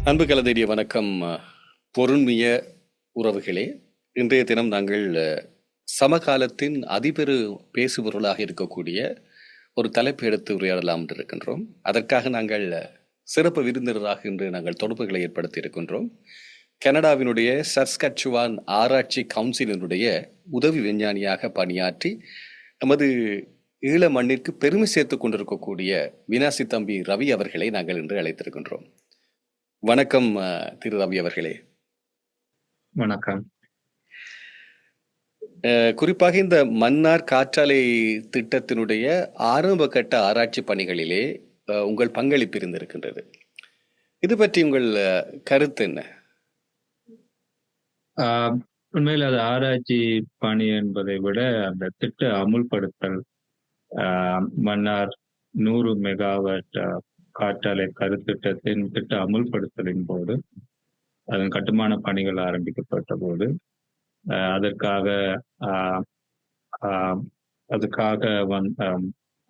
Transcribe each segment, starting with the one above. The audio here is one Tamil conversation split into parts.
அன்பு கலதேடிய வணக்கம். பொருண்மைய உறவுகளே, இன்றைய தினம் நாங்கள் சமகாலத்தின் அதிபெரு பேசுபொருளாக இருக்கக்கூடிய ஒரு தலைப்பு எடுத்து உரையாடலாம் என்று இருக்கின்றோம். அதற்காக நாங்கள் சிறப்பு விருந்தினராக இன்று நாங்கள் தொடர்புகளை ஏற்படுத்தி இருக்கின்றோம். கனடாவினுடைய சஸ்கச்சுவான் ஆராய்ச்சி கவுன்சிலினுடைய உதவி விஞ்ஞானியாக பணியாற்றி நமது ஈழ மண்ணிற்கு பெருமை சேர்த்துக் கொண்டிருக்கக்கூடிய வினாசி தம்பி ரவி அவர்களை நாங்கள் இன்று அழைத்திருக்கின்றோம். வணக்கம் திரு ரவி அவர்களே. வணக்கம். குறிப்பாக இந்த மன்னார் காற்றாலை திட்டத்தினுடைய ஆரம்ப கட்ட ஆராய்ச்சி பணிகளிலே உங்கள் பங்களிப்பு இருந்திருக்கின்றது. இது பற்றி உங்கள் கருத்து என்ன? உண்மையில் அது ஆராய்ச்சி பணி என்பதை விட அந்த திட்ட அமுல்படுத்தல், மன்னார் 100 மெகாவாட் காற்றாலை கருத்திட்டத்தின் திட்ட அமுல்படுத்தலின் போது அதன் கட்டுமான பணிகள் ஆரம்பிக்கப்பட்ட போது அதுக்காக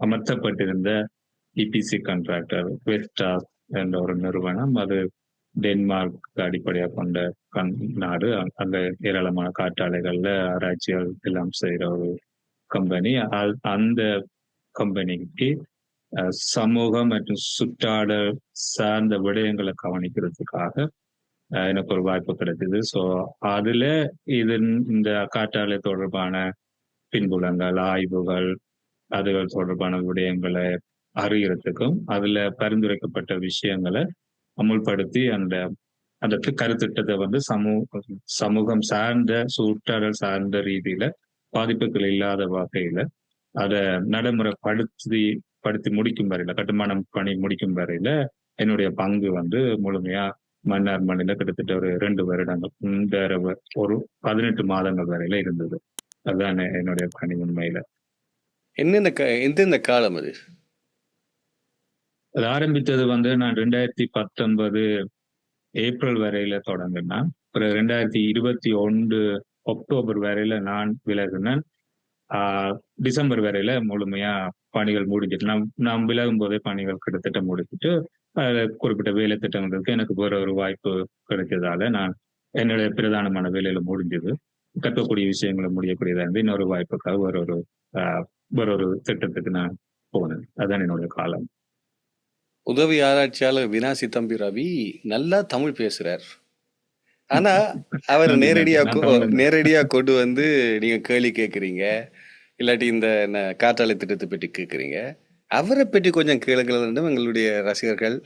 அமர்த்தப்பட்டிருந்த இபிசி கான்ட்ராக்டர் வெஸ்டாஸ் என்ற ஒரு நிறுவனம், அது டென்மார்க் அடிப்படையாக கொண்ட நாடு. அந்த ஏராளமான காற்றாலைகள்ல ஆராய்ச்சிகள் எல்லாம் செய்யற ஒரு கம்பெனி. அந்த கம்பெனிக்கு சமூகம் மற்றும் சுற்றாடல் சார்ந்த விடயங்களை கவனிக்கிறதுக்காக எனக்கு ஒரு வாய்ப்பு கிடைச்சது. ஸோ அதுல இந்த காற்றாலை தொடர்பான பின்புலங்கள், ஆய்வுகள், அதுகள் தொடர்பான விடயங்களை அறிகிறதுக்கும் அதுல பரிந்துரைக்கப்பட்ட விஷயங்களை அமுல்படுத்தி அந்த கருத்திட்டத்தை சமூகம் சார்ந்த, சுற்றாடல் சார்ந்த ரீதியில பாதிப்புகள் இல்லாத வகையில அதை நடைமுறைப்படுத்தி முடிக்கும் வரையில, கட்டுமானம் பணி முடிக்கும் வரையில என்னுடைய பங்கு முழுமையா மன்னார் மண்ணில கிட்டத்தட்ட ஒரு 2 வருடங்கள், ஒரு 18 மாதங்கள் வரையில இருந்தது. அதுதான் என்னுடைய பணி. உண்மையில எந்தெந்த காலம் அது ஆரம்பித்தது நான் 2019 ஏப்ரல் வரையில தொடங்கினேன். அப்புறம் 2021 அக்டோபர் வரையில நான் விலகினேன். டிசம்பர் வரையில முழுமையா பணிகள் முடிஞ்சிட்டு, நாம் விலகும் போதே பணிகள் கிட்டத்தட்ட முடிச்சுட்டு குறிப்பிட்ட வேலை திட்டங்களுக்கு எனக்கு வேற ஒரு வாய்ப்பு கிடைச்சதால நான் என்னுடைய பிரதானமான வேலையில முடிஞ்சது. கற்கக்கூடிய விஷயங்களை முடியக்கூடியதா இருந்து இன்னொரு வாய்ப்புக்காக வேற ஒரு திட்டத்துக்கு நான் போனேன். அதுதான் என்னுடைய காலம். உதவி ஆராய்ச்சியாளர் வினாசி தம்பி ரவி நல்லா தமிழ் பேசுறார். ஆனா அவர் நேரடியா கொண்டு நீங்க கேள்வி கேட்குறீங்க, இல்லாட்டி இந்த காற்றாலை திட்டத்தை பற்றி கேட்குறீங்க. அவரை பற்றி கொஞ்சம் கேளுங்கள், எங்களுடைய ரசிகர்கள்,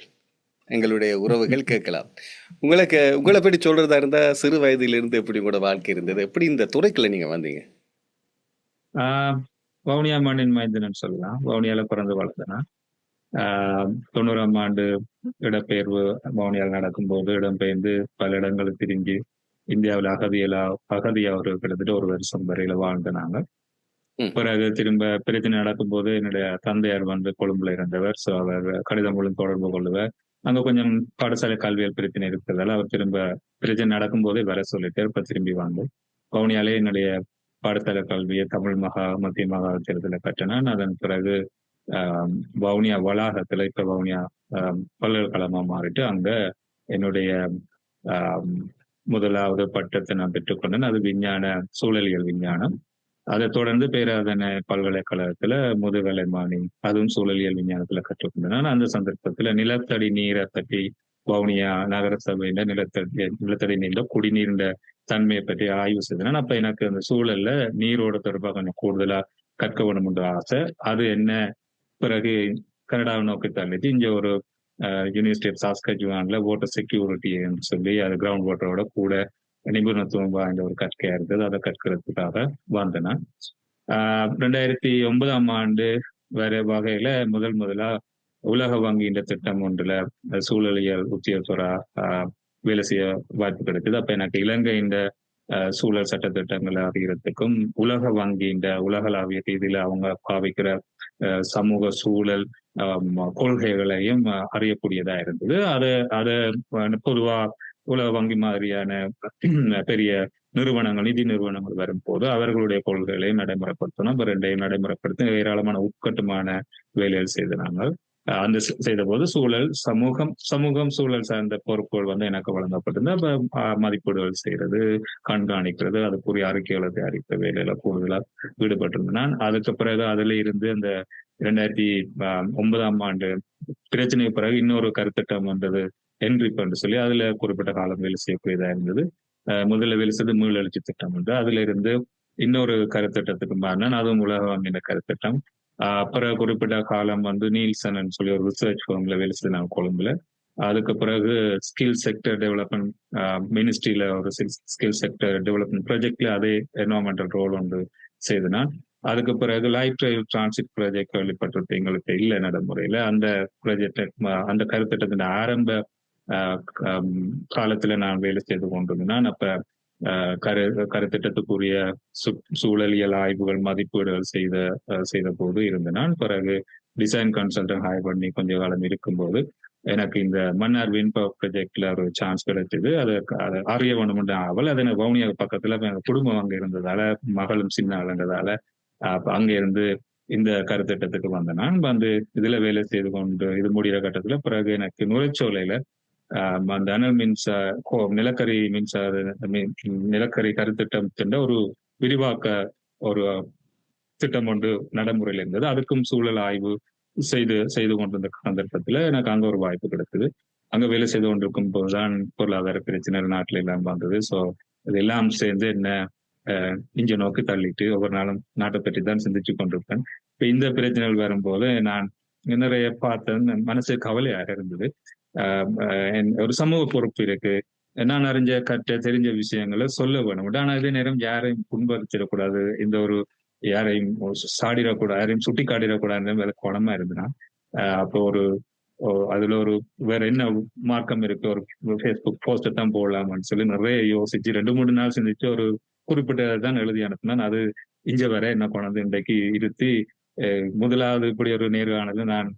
எங்களுடைய உறவுகள் கேட்கலாம். உங்களை பற்றி சொல்றதா இருந்தா, சிறு வயதிலிருந்து எப்படி உங்களோட வாழ்க்கை இருந்தது, எப்படி இந்த துறைக்குள்ள நீங்க வந்தீங்க? வவுனியா மண்ணின் மைந்தன் சொல்லலாம். வவுனியால பிறந்து வளர்ந்தனா. 90ஆம் ஆண்டு இடப்பெயர்வு வவுனியால் நடக்கும்போது இடம்பெயர்ந்து பல இடங்களுக்கு திரும்பி இந்தியாவில் அகதியா ஒரு கிட்டத்தட்ட 1 வருஷம் வரையில வாழ்ந்தாங்க. பிறகு திரும்ப பிரச்சனை நடக்கும்போது என்னுடைய தந்தையார் கொழும்புல இருந்தவர். ஸோ அவர் கடிதம் மூலம் தொடர்பு கொள்ளுவார். அங்க கொஞ்சம் பாடசாலை கல்வியல் பிரச்சனை இருக்கிறதால அவர் திரும்ப பிரச்சனை நடக்கும்போதே வர சொல்லிட்டு இப்ப திரும்பி வவுனியாலே என்னுடைய பாடசாலை கல்வியை தமிழ் மத்திய மகாவித்தியாலயத்துல கட்டினான். அதன் பிறகு வவுனியா வளாகத்துல, இப்ப வவுனியா பல்கலைக்கழகமா மாறிட்டு அங்க என்னுடைய முதலாவது பட்டத்தை நான் பெற்றுக்கொண்டேன். அது சூழலியல் விஞ்ஞானம். அதை தொடர்ந்து பேராதனை பல்கலைக்கழகத்துல முதுகலை மாணி, அதுவும் சூழலியல் விஞ்ஞானத்துல கற்றுக்கொண்டேன். அந்த சந்தர்ப்பத்துல நிலத்தடி நீரை பற்றி வவுனியா நகர சபையில நிலத்தடி நீர்ல குடிநீர்ந்த தன்மையை பற்றி ஆய்வு செய்தேன். அப்ப எனக்கு அந்த சூழல்ல நீரோட தொடர்பாக கொஞ்சம் கூடுதலா கற்க வேணும் என்ற ஆசை. அது என்ன பிறகு கனடாவை நோக்கி தள்ளிச்சு. இங்க ஒரு யூனிவர்சிட்டி ஆஃப் சாஸ்கச்சுவான்ல வாட்டர் செக்யூரிட்டின்னு சொல்லி அது கிரவுண்ட் வாட்டரோட கூட நிபுணத்துவம் வாய்ந்த ஒரு கற்கையா இருந்தது. அதை கற்கிறதுக்காக வந்தேன். 2009ஆம் ஆண்டு வேற வகையில முதலா உலக வங்கியின் திட்டம் ஒன்றுல சூழலியல் உத்தியோகத்தரா வேலை செய்ய வாய்ப்பு கிடைச்சது. அப்ப எனக்கு இலங்கையின் சூழல் சட்ட திட்டங்களை அறிகிறதுக்கும் உலக வங்கியின் உலகளாவிய ரீதியில அவங்க பாவிக்கிற சமூக சூழல் கொள்கைகளையும் அறியக்கூடியதா இருந்தது. அது பொதுவா உலக வங்கி மாதிரியான பெரிய நிறுவனங்கள், நிதி நிறுவனங்கள் வரும்போது அவர்களுடைய கொள்கைகளையும் நடைமுறைப்படுத்தணும். 2ஐயும் நடைமுறைப்படுத்த ஏராளமான உட்கட்டுமான வேலைகள் செய்து நாங்கள் அந்த செய்த போது சமூகம் சூழல் சார்ந்த பொறுப்புகள் வந்து எனக்கு வழங்கப்பட்டிருந்தது. அப்ப மதிப்பீடுகள் செய்யறது, கண்காணிக்கிறது, அதுக்குரிய அறிக்கைகளை தயாரித்த வேலையில கூடுதலா ஈடுபட்டிருந்தேன் நான். அதுக்கு பிறகு அதுல இருந்து அந்த 2009ஆம் ஆண்டு பிரச்சனைக்கு பிறகு இன்னொரு கருத்திட்டம் வந்தது, என்ரிப் என்று சொல்லி. அதுல குறிப்பிட்ட காலம் வேலை செய்யக்கூடியதா இருந்தது. முதல்ல வேலை செய்து மீளெழுச்சி திட்டம் வந்து அதுல இருந்து இன்னொரு கருத்திட்டத்துக்கு மாறினேன். அதுவும் உலக வங்கின கருத்திட்டம். அப்புறம் குறிப்பிட்ட காலம் வந்து நீல்சன் சொல்லி ஒரு ரிசர்ச் ஃபார்ம்ல வேலை செய்தாங்க கொழும்புல. அதுக்கு பிறகு ஸ்கில் செக்டர் டெவலப்மெண்ட் மினிஸ்ட்ரியில ஒரு ஸ்கில் செக்டர் டெவலப்மெண்ட் ப்ராஜெக்ட்ல அதே என்வரன்மெண்டல் ரோல் ஒன்று செய்தனா. அதுக்கு பிறகு லைஃப் ட்ரைவ் டிரான்சிட் ப்ராஜெக்ட் கேள்விப்பட்டிருப்பேன், எங்களுக்கு இல்லை நடைமுறையில. அந்த ப்ராஜெக்ட் அந்த கருத்திட்டத்தின் ஆரம்ப காலத்துல நான் வேலை செய்து கொண்டிருந்தேன். அப்ப கருத்திட்டத்துக்குரிய சூழலியல் ஆய்வுகள் மதிப்பீடுகள் செய்த போது இருந்தேன். பிறகு டிசைன் கன்சல்டன் ஹையர் பண்ணி கொஞ்ச காலம் இருக்கும்போது எனக்கு இந்த மன்னார் வின் பவர் ப்ராஜெக்ட்ல ஒரு சான்ஸ் கிடைச்சது. அதை அறிய வேணும்னு ஆவல். அது எனக்கு வவுனியா பக்கத்துல குடும்பம் அங்க இருந்ததால, மகளும் சின்ன ஆளுன்றதால அங்க இருந்து இந்த கருத்திட்டத்துக்கு வந்தேன். நான் வந்து இதுல வேலை செய்து கொண்டு இது முடிகிற கட்டத்துல பிறகு எனக்கு நுழைச்சோலையில அந்த அனல் நிலக்கரி மின்சார நிலக்கரி கருத்திட்டம் ஒரு விரிவாக்க ஒரு திட்டம் ஒன்று நடைமுறையில் இருந்தது. அதுக்கும் சூழல் ஆய்வு செய்து கொண்டிருந்த சந்தர்ப்பத்துல எனக்கு அங்க ஒரு வாய்ப்பு கிடைத்தது. அங்க வேலை செய்து கொண்டிருக்கும் போதுதான் பொருளாதார பிரச்சனை நாட்டுல எல்லாம் வந்தது. ஸோ இதெல்லாம் சேர்ந்து என்ன இங்க நோக்கி தள்ளிட்டு ஒவ்வொரு நாளும் நாட்டை பற்றி தான் சிந்திச்சு கொண்டிருப்பேன். இப்ப இந்த பிரச்சனைகள் வரும்போது நான் நிறைய பார்த்தேன், மனசு கவலையாக இருந்தது. ஒரு சமூக பொறுப்பு இருக்கு. நான் தெரிஞ்ச விஷயங்களை சொல்ல வேணும். ஆனா இதே நேரம் யாரையும் புண்படுத்திடக்கூடாது, இந்த ஒரு யாரையும் சாடிடக்கூடாது, யாரையும் சுட்டி காட்டிடக்கூடாது வேலை குணமா இருந்ததுன்னா அப்போ அதுல ஒரு வேற என்ன மார்க்கம் இருக்கு, ஒரு ஃபேஸ்புக் போஸ்டர் தான் போடலாமான்னு சொல்லி நிறைய யோசிச்சு 2-3 நாள் சிந்திச்சு ஒரு குறிப்பிட்டதான் எழுதி அனுப்பினேன். அது இங்க வர என்ன கொண்டு இன்றைக்கு இருத்தி முதலாவது இப்படி ஒரு நேர்காணல நான்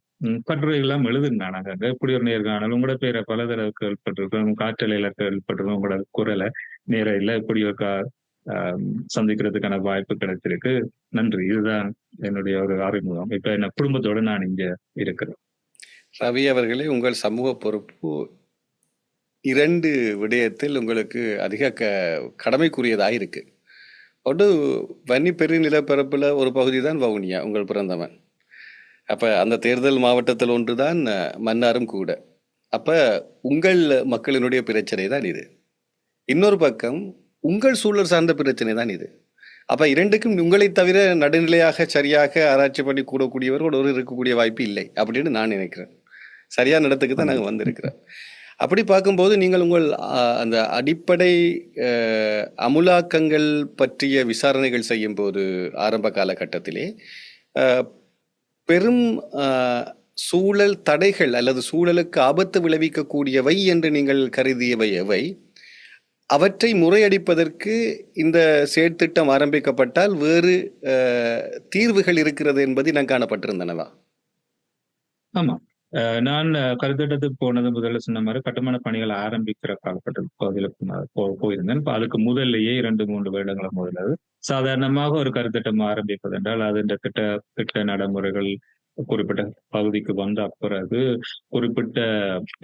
கட்டுரைகள்லாம் எழுதுனாங்க. அங்க இப்படி ஒரு நேர்காணல் உங்களோட பேரை பல தடவை கேள்விப்பட்டிருக்கோம், காற்றலையில கேள்விப்பட்டிருக்கோம், உங்களோட குரலை நேரில் இப்படி ஒரு சந்திக்கிறதுக்கான வாய்ப்பு கிடைச்சிருக்கு, நன்றி. இதுதான் என்னுடைய ஒரு அறிமுகம். இப்ப என்ன குடும்பத்தோட நான் இங்க இருக்கிறேன். ரவி அவர்களே, உங்கள் சமூக பொறுப்பு 2 விடயத்தில் உங்களுக்கு அதிக கடமைக்குரியதாக இருக்கு. ஒன்று, வன்னி பெரிய நிலப்பரப்புல ஒரு பகுதி தான் வவுனியா, உங்கள் பிறந்தவன். அப்ப அந்த தேர்தல் மாவட்டத்தில் ஒன்றுதான் மன்னாரும் கூட. அப்ப உங்கள் மக்களினுடைய பிரச்சனை தான் இது. இன்னொரு பக்கம் உங்கள் சூழல் சார்ந்த பிரச்சனை தான் இது. அப்ப 2க்கும் உங்களை தவிர நடுநிலையாக சரியாக ஆராய்ச்சி பண்ணி கூடக்கூடியவர் ஒரு இருக்கக்கூடிய வாய்ப்பு இல்லை அப்படின்னு நான் நினைக்கிறேன். சரியான இடத்துக்கு தான் நாங்கள் வந்திருக்கிறோம். அப்படி பார்க்கும்போது நீங்கள் உங்கள் அந்த அடிப்படை அமுலாக்கங்கள் பற்றிய விசாரணைகள் செய்யும் போது ஆரம்ப காலகட்டத்திலே பெரும் சூழல் தடைகள் அல்லது சூழலுக்கு ஆபத்து விளைவிக்கக்கூடியவை என்று நீங்கள் கருதியவை எவை? அவற்றை முறையடிப்பதற்கு இந்த செயற்திட்டம் ஆரம்பிக்கப்பட்டால் வேறு தீர்வுகள் இருக்கிறது என்பதை நான் காணப்பட்டிருந்தனவா? ஆமா, நான் கருத்திட்டத்துக்கு போனது முதல்ல சொன்ன மாதிரி கட்டுமான பணிகள் ஆரம்பிக்கிற காலகட்டத்தில் போயிருந்தேன். இப்ப அதுக்கு முதல்லையே 2-3 வருடங்கள முதல்ல சாதாரணமாக ஒரு கருத்திட்டம் ஆரம்பிப்பது என்றால் அது இந்த திட்ட நடைமுறைகள் குறிப்பிட்ட பகுதிக்கு வந்த பிறகு குறிப்பிட்ட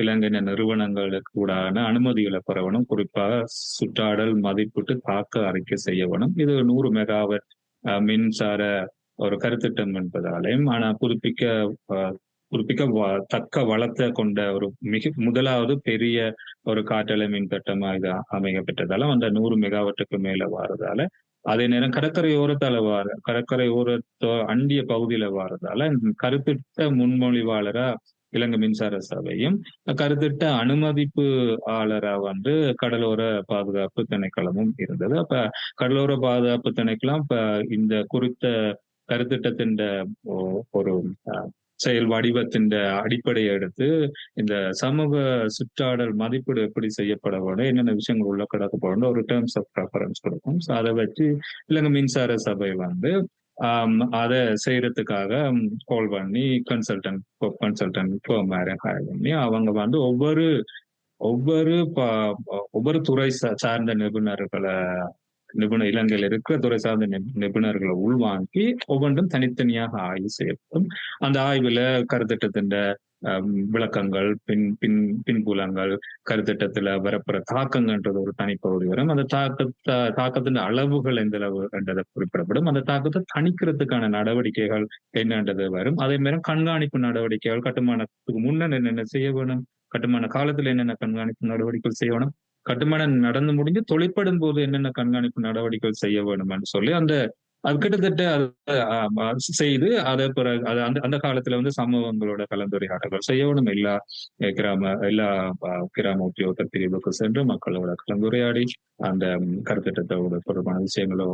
இலங்கையின நிறுவனங்களுக்கு கூடான அனுமதிகளை பெறவனும், குறிப்பாக சுற்றாடல் மதிப்பிட்டு தாக்க அறிக்கை செய்ய வேணும். இது 100 மெகாவாட் மின்சார ஒரு கருத்திட்டம் என்பதாலையும், ஆனா புதுப்பிக்க தக்க வளத்தை கொண்ட ஒரு முதலாவது பெரிய ஒரு காற்றலை மின் திட்டமா இது அமைக்கப்பட்டதால அந்த 100 மெகாவாட்டுக்கு மேல வாரதால, அதே நேரம் கடற்கரை ஓரத்தோ அண்டிய பகுதியில வாரதால கருத்திட்ட முன்மொழிவாளரா இலங்கை மின்சார சபையும், கருத்திட்ட அனுமதிப்பு ஆளரா வந்து கடலோர பாதுகாப்பு திணைக்களமும் இருந்தது. அப்ப கடலோர பாதுகாப்பு திணைக்களம் இப்ப இந்த குறித்த கருத்திட்டத்தின் ஒரு செயல் வடிவத்தின் அடிப்படையை எடுத்து இந்த சமூக சுற்றாடல் மதிப்பீடு எப்படி செய்யப்பட வேண்டும், என்னென்ன விஷயங்கள் உள்ள கிடக்கப்படும் ஒரு டேர்ம்ஸ் ஆஃப் ரெஃபரன்ஸ் கொடுக்கும். ஸோ அதை வச்சு இலங்கை மின்சார சபை வந்து அதை செய்யறதுக்காக கால் பண்ணி கன்சல்டன்ட் ஹையர் பண்ணி அவங்க வந்து ஒவ்வொரு துறை சார்ந்த நிபுணர்களை இலங்கையில் இருக்கிற துறை சார்ந்த நிபுணர்களை உள்வாங்கி ஒவ்வொன்றும் தனித்தனியாக ஆய்வு செய்யப்படும். அந்த ஆய்வுல கருத்திட்டத்தின் விளக்கங்கள், பின்புலங்கள், கருத்திட்டத்துல வரப்புற தாக்கங்கன்றது ஒரு தனிப்பகுதி வரும். அந்த தாக்கத்தின் அளவுகள் எந்த அளவு என்றதை குறிப்பிடப்படும். அந்த தாக்கத்தை தணிக்கிறதுக்கான நடவடிக்கைகள் என்னன்றது வரும். அதே மாதிரி கண்காணிப்பு நடவடிக்கைகள், கட்டுமானத்துக்கு முன்ன என்னென்ன செய்ய வேணும், கட்டுமான காலத்துல என்னென்ன கண்காணிப்பு நடவடிக்கைகள் செய்ய வேணும், கட்டுமானம் நடந்து முடிஞ்சு தொழிற்படும் போது என்னென்ன கண்காணிப்பு நடவடிக்கைகள் செய்ய வேணும்னு சொல்லி அது கிட்டத்தட்ட செய்து அதை பிறகு அந்த அந்த காலத்துல சமூகங்களோட கலந்துரையாடல்கள் செய்யணும். எல்லா கிராம உத்தியோகத்தர் பிரிவுக்கு சென்று மக்களோட கலந்துரையாடி அந்த கருத்திட்டத்தோட தொடர்பான விஷயங்களோ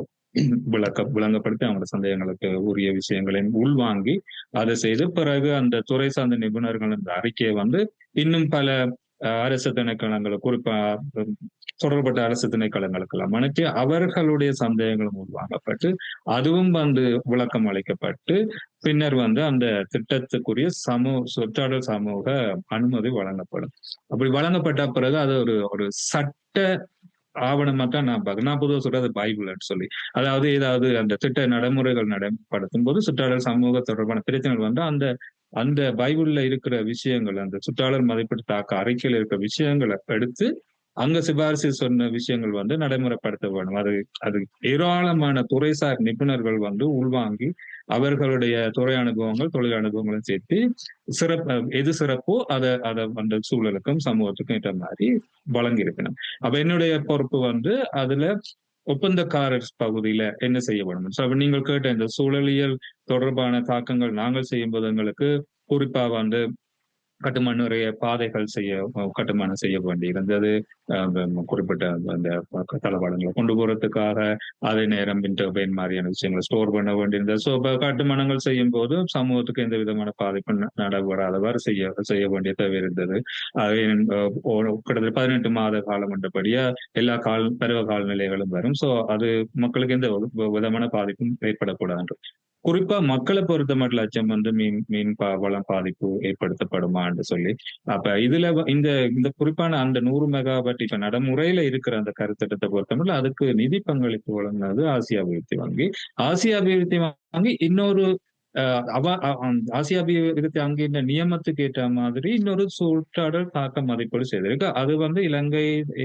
விளங்கப்படுத்தி அவங்களோட சந்தேகங்களுக்கு உரிய விஷயங்களையும் உள்வாங்கி அதை செய்து பிறகு அந்த துறை சார்ந்த நிபுணர்கள் அந்த அறிக்கையை இன்னும் பல அரசு திணைக்களங்களை குறிப்பா தொடர்பட்ட அரசு திணைக்களங்களுக்கெல்லாம் அனுப்பி அவர்களுடைய சந்தேகங்களும் உள்வாங்கப்பட்டு அதுவும் விளக்கம் அளிக்கப்பட்டு பின்னர் அந்த திட்டத்துக்குரிய சொற்றாடல் சமூக அனுமதி வழங்கப்படும். அப்படி வழங்கப்பட்ட பிறகு அது ஒரு சட்ட ஆவணமா தான் நான் பொதுவாக சொல்றது பைபிள்னு சொல்லி, அதாவது ஏதாவது அந்த திட்ட நடைமுறைகள் நடைமுறைப்படுத்தும் போது சுற்றாடல் சமூக தொடர்பான பிரச்சனைகள் அந்த பைபிள்ல இருக்கிற விஷயங்கள், அந்த சுற்றாடல் மதிப்பீட்டு தாக்க அறிக்கையில் இருக்கிற விஷயங்களை எடுத்து அங்க சிபாரிசு சொன்ன விஷயங்கள் நடைமுறைப்படுத்த வேணும். அது ஏராளமான துறைசார் நிபுணர்கள் உள்வாங்கி அவர்களுடைய துறை அனுபவங்கள், தொழில் அனுபவங்களும் சேர்த்து எது சிறப்போ அதை அந்த சூழலுக்கும் சமூகத்துக்கும் ஏற்ற மாதிரி வழங்கி இருக்கணும். அப்ப என்னுடைய பொறுப்பு அதுல ஒப்பந்தக்காரர் பகுதியில என்ன செய்ய வேண்டும். நீங்கள் கேட்ட இந்த சூழலியல் தொடர்பான தாக்கங்கள் நாங்கள் செய்யும் போது எங்களுக்கு குறிப்பா கட்டுமானுடைய பாதைகள் கட்டுமானம் செய்ய வேண்டியிருந்தது. குறிப்பிட்ட அந்த தளவாடங்களை கொண்டு போறதுக்காக அதே நேரம் விண்டர்பைன் மாதிரியான விஷயங்களை ஸ்டோர் பண்ண வேண்டியிருந்தது. ஸோ இப்போ கட்டுமானங்கள் செய்யும் போது சமூகத்துக்கு எந்த விதமான பாதிப்பு நடைபெறாதவாறு செய்ய வேண்டிய தேவை இருந்தது. கிட்டத்தட்ட 18 மாத காலம் என்றபடியா எல்லா பருவ காலநிலைகளும் வரும். ஸோ அது மக்களுக்கு எந்த விதமான பாதிப்பும் ஏற்படக்கூடாது. குறிப்பா மக்களை பொறுத்த மட்டும் அச்சம் மீன் வளம் பாதிப்பு ஏற்படுத்தப்படுமான்னு சொல்லி, அப்ப இதுல இந்த குறிப்பான அந்த 100 மெகாவாட் இப்ப நடைமுறையில இருக்கிற அந்த கருத்திட்டத்தை பொறுத்த மட்டும் அதுக்கு நிதி பங்களிப்பு வழங்கினது ஆசியா அபிவிருத்தி வங்கி. ஆசியா அபிவிருத்தி வங்கி இன்னொரு ஆசியா அபிவிருத்தி வங்கியின் நியமத்துக்கு ஏற்ற மாதிரி இன்னொரு சுற்றாடல் தாக்க மதிப்பீடு செய்திருக்கு. அது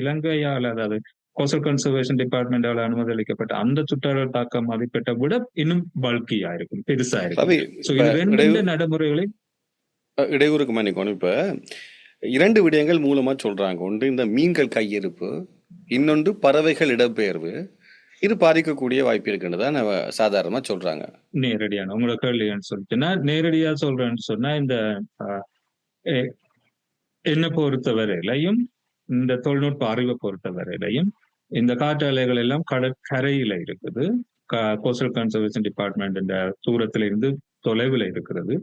இலங்கையால், அதாவது கோஸ்டல் கன்சர்வேஷன் டிபார்ட்மெண்டால அனுமதி அளிக்கப்பட்ட அந்த சுற்றாடல் தாக்க மதிப்பீட்டை விட இன்னும் பல்கியா இருக்கும், பெருசா இருக்கும். நடைமுறைகளை இடையூறுக்கு மன்னிக்கணும். இப்ப 2 விடயங்கள் மூலமா சொல்றாங்க. ஒன்று இந்த மீன்கள் கையிருப்பு, இன்னொன்று பறவைகள் இடம்பெயர்வு. இது பாதிக்கக்கூடிய வாய்ப்பு இருக்குன்னு சாதாரணமா சொல்றாங்க. நேரடியான உங்களோட கேள்வின்னு சொல்லிட்டுன்னா நேரடியா சொல்றேன்னு சொன்னா இந்த என்ன பொறுத்தவரையிலையும் இந்த தொழில்நுட்ப அறிவை பொறுத்தவரையிலையும் இந்த காற்று அலைகள் எல்லாம் கடற்கரையில இருக்குது. கோஸ்டல் கன்சர்வேஷன் டிபார்ட்மெண்ட் தூரத்துல இருந்து தொலைவில் இருக்கிறது.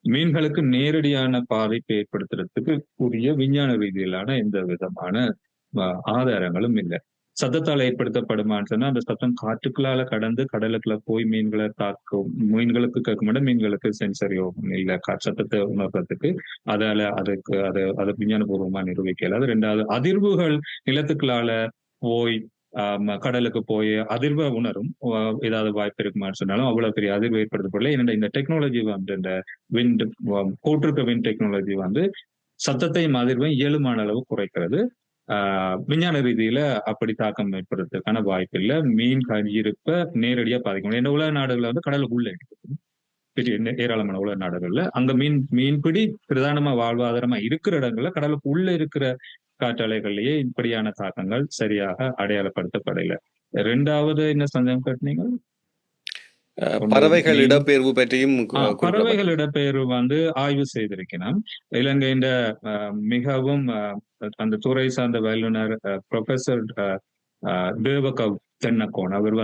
மீன்களுக்கு நேரடியான பாதிப்பை ஏற்படுத்துறதுக்கு கூடிய விஞ்ஞான ரீதியிலான எந்த விதமான ஆதாரங்களும் இல்லை. சத்தத்தால் ஏற்படுத்தப்படுமான்னு சொன்னா அந்த சத்தம் காற்றுக்குள்ளால கடந்து கடலுக்குள்ள போய் மீன்களை தாக்கும். மீன்களுக்கு கேட்க மீன்களுக்கு சென்சரியோ இல்லை சத்தத்தை உணர்றதுக்கு அதை விஞ்ஞானபூர்வமா நிரூபிக்கல. அது 2வது, அதிர்வுகள் நிலத்துக்குள்ளால போய் கடலுக்கு போய் அதிர்வை உணரும் ஏதாவது வாய்ப்பு இருக்குமான்னு சொன்னாலும் அவ்வளவு பெரிய அதிர்வு ஏற்படுத்தப்படல. இந்த டெக்னாலஜி இந்த விண்ட் போட்டிருக்க விண்ட் டெக்னாலஜி சத்தத்தையும் அதிர்வையும் இயலுமான அளவு குறைக்கிறது. விஞ்ஞான ரீதியில அப்படி தாக்கம் ஏற்படுறதுக்கான வாய்ப்பு இல்லை. மீன் கையிருப்ப நேரடியா பாதிக்கும். இந்த உலக நாடுகள்ல கடலுக்குள்ள இருக்குது பெரிய ஏராளமான உலக நாடுகள்ல அங்க மீன்பிடி பிரதானமா வாழ்வாதாரமா இருக்கிற இடங்கள்ல கடலுக்கு உள்ள இருக்கிற காற்றலைகள்லயே இப்படியான தாக்கங்கள் சரியாக அடையாளப்படுத்தப்படல. 2வது என்ன சந்தேகம் கேட்டீங்க? பறவைகள் இடப்பெயர்வு பற்றியும். பறவைகள் இடப்பெயர்வு ஆய்வு செய்திருக்கிறோம். இலங்கையின் மிகவும் அந்த துறை சார்ந்த வல்லுநர் ப்ரொஃபசர் தேவகவ் தென்னக்கோன், அவர்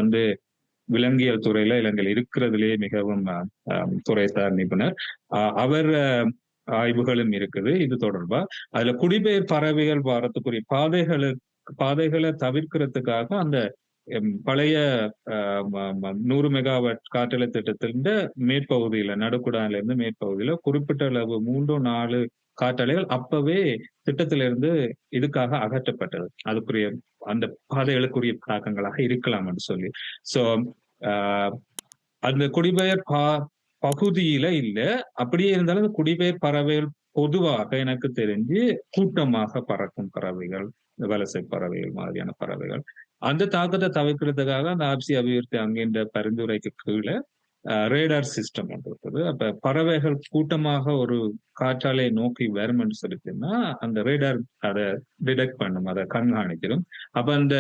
விலங்கியல் துறையில இலங்கையில் இருக்கிறதுலேயே மிகவும் துறைசார் நிபுணர். அவர் ஆய்வுகளும் இருக்குது இது தொடர்பா. அதுல குடிபெயர் பறவைகள் வாரத்துக்குரிய பாதைகளை தவிர்க்கிறதுக்காக அந்த பழைய 100 மெகாவாட் காற்றலை திட்டத்தின் மேற்பகுதியில, நடுக்குடான்ல இருந்து மேற்பகுதியில குறிப்பிட்ட அளவு 3-4 காற்றலைகள் அப்பவே திட்டத்திலிருந்து இதுக்காக அகற்றப்பட்டது. அதுக்குரிய அந்த பாதைகளுக்குரிய தாக்கங்களாக இருக்கலாம் என்று சொல்லி. ஸோ அந்த குடிபெயர் பகுதியில இல்ல. அப்படியே இருந்தாலும் அந்த குடிபெயர் பறவைகள் பொதுவாக எனக்கு தெரிஞ்சு கூட்டமாக பறக்கும் பறவைகள், இந்த வலசை பறவைகள் மாதிரியான பறவைகள். அந்த தாக்கத்தை தவிர்க்கிறதுக்காக அந்த ஆப்சி அபிவிருத்தி அங்கீன்ற பரிந்துரைக்கு கீழ ரேடார் சிஸ்டம் ஒன்று இருக்குது. அப்ப பறவைகள் கூட்டமாக ஒரு காற்றாலை நோக்கி வரும் என்று சொல்லிச்சுன்னா அந்த ரேடார் அதை டிடெக்ட் பண்ணும், அதை கண்காணிக்கிறோம். அப்ப அந்த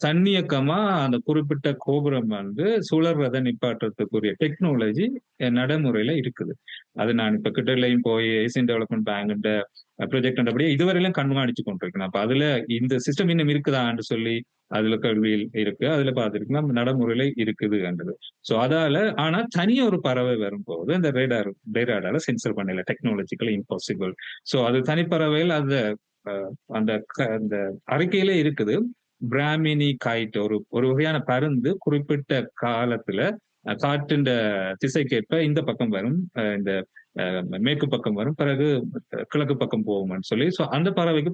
தன்னியக்கமா அந்த குறிப்பிட்ட கோபுரம் வந்து சுழறதை நிப்பாட்டுறதுக்குரிய டெக்னாலஜி நடைமுறையில இருக்குது. அது நான் இப்ப கிட்டலையும் போய் ஏசியன் டெவலப்மெண்ட் பேங்க் ப்ரொஜெக்ட் அப்படியே இதுவரையிலும் கண்காணிச்சு கொண்டிருக்கேன். அப்ப அதுல இந்த சிஸ்டம் இன்னும் இருக்குதான்னு சொல்லி அதுல கேள்வியில் இருக்கு, அதுல பார்த்துருக்கலாம் நடைமுறையில இருக்குதுன்றது. சோ அதால ஆனா தனியா ஒரு பறவை வரும்போது அந்த ரேடாரால சென்சர் பண்ணல, டெக்னாலஜிக்கலி இம்பாசிபிள். சோ அது தனிப்பறவைகள் அந்த அந்த அறிக்கையிலே இருக்குது. பிராமினி கைட் ஒரு ஒரு வகையான பருந்து குறிப்பிட்ட காலத்துல காற்றின் திசைக்கேற்ப இந்த பக்கம் வரும், இந்த மேற்கு பக்கம் வரும், பிறகு கிழக்கு பக்கம் போகும்னு சொல்லி. ஸோ அந்த பறவைக்கு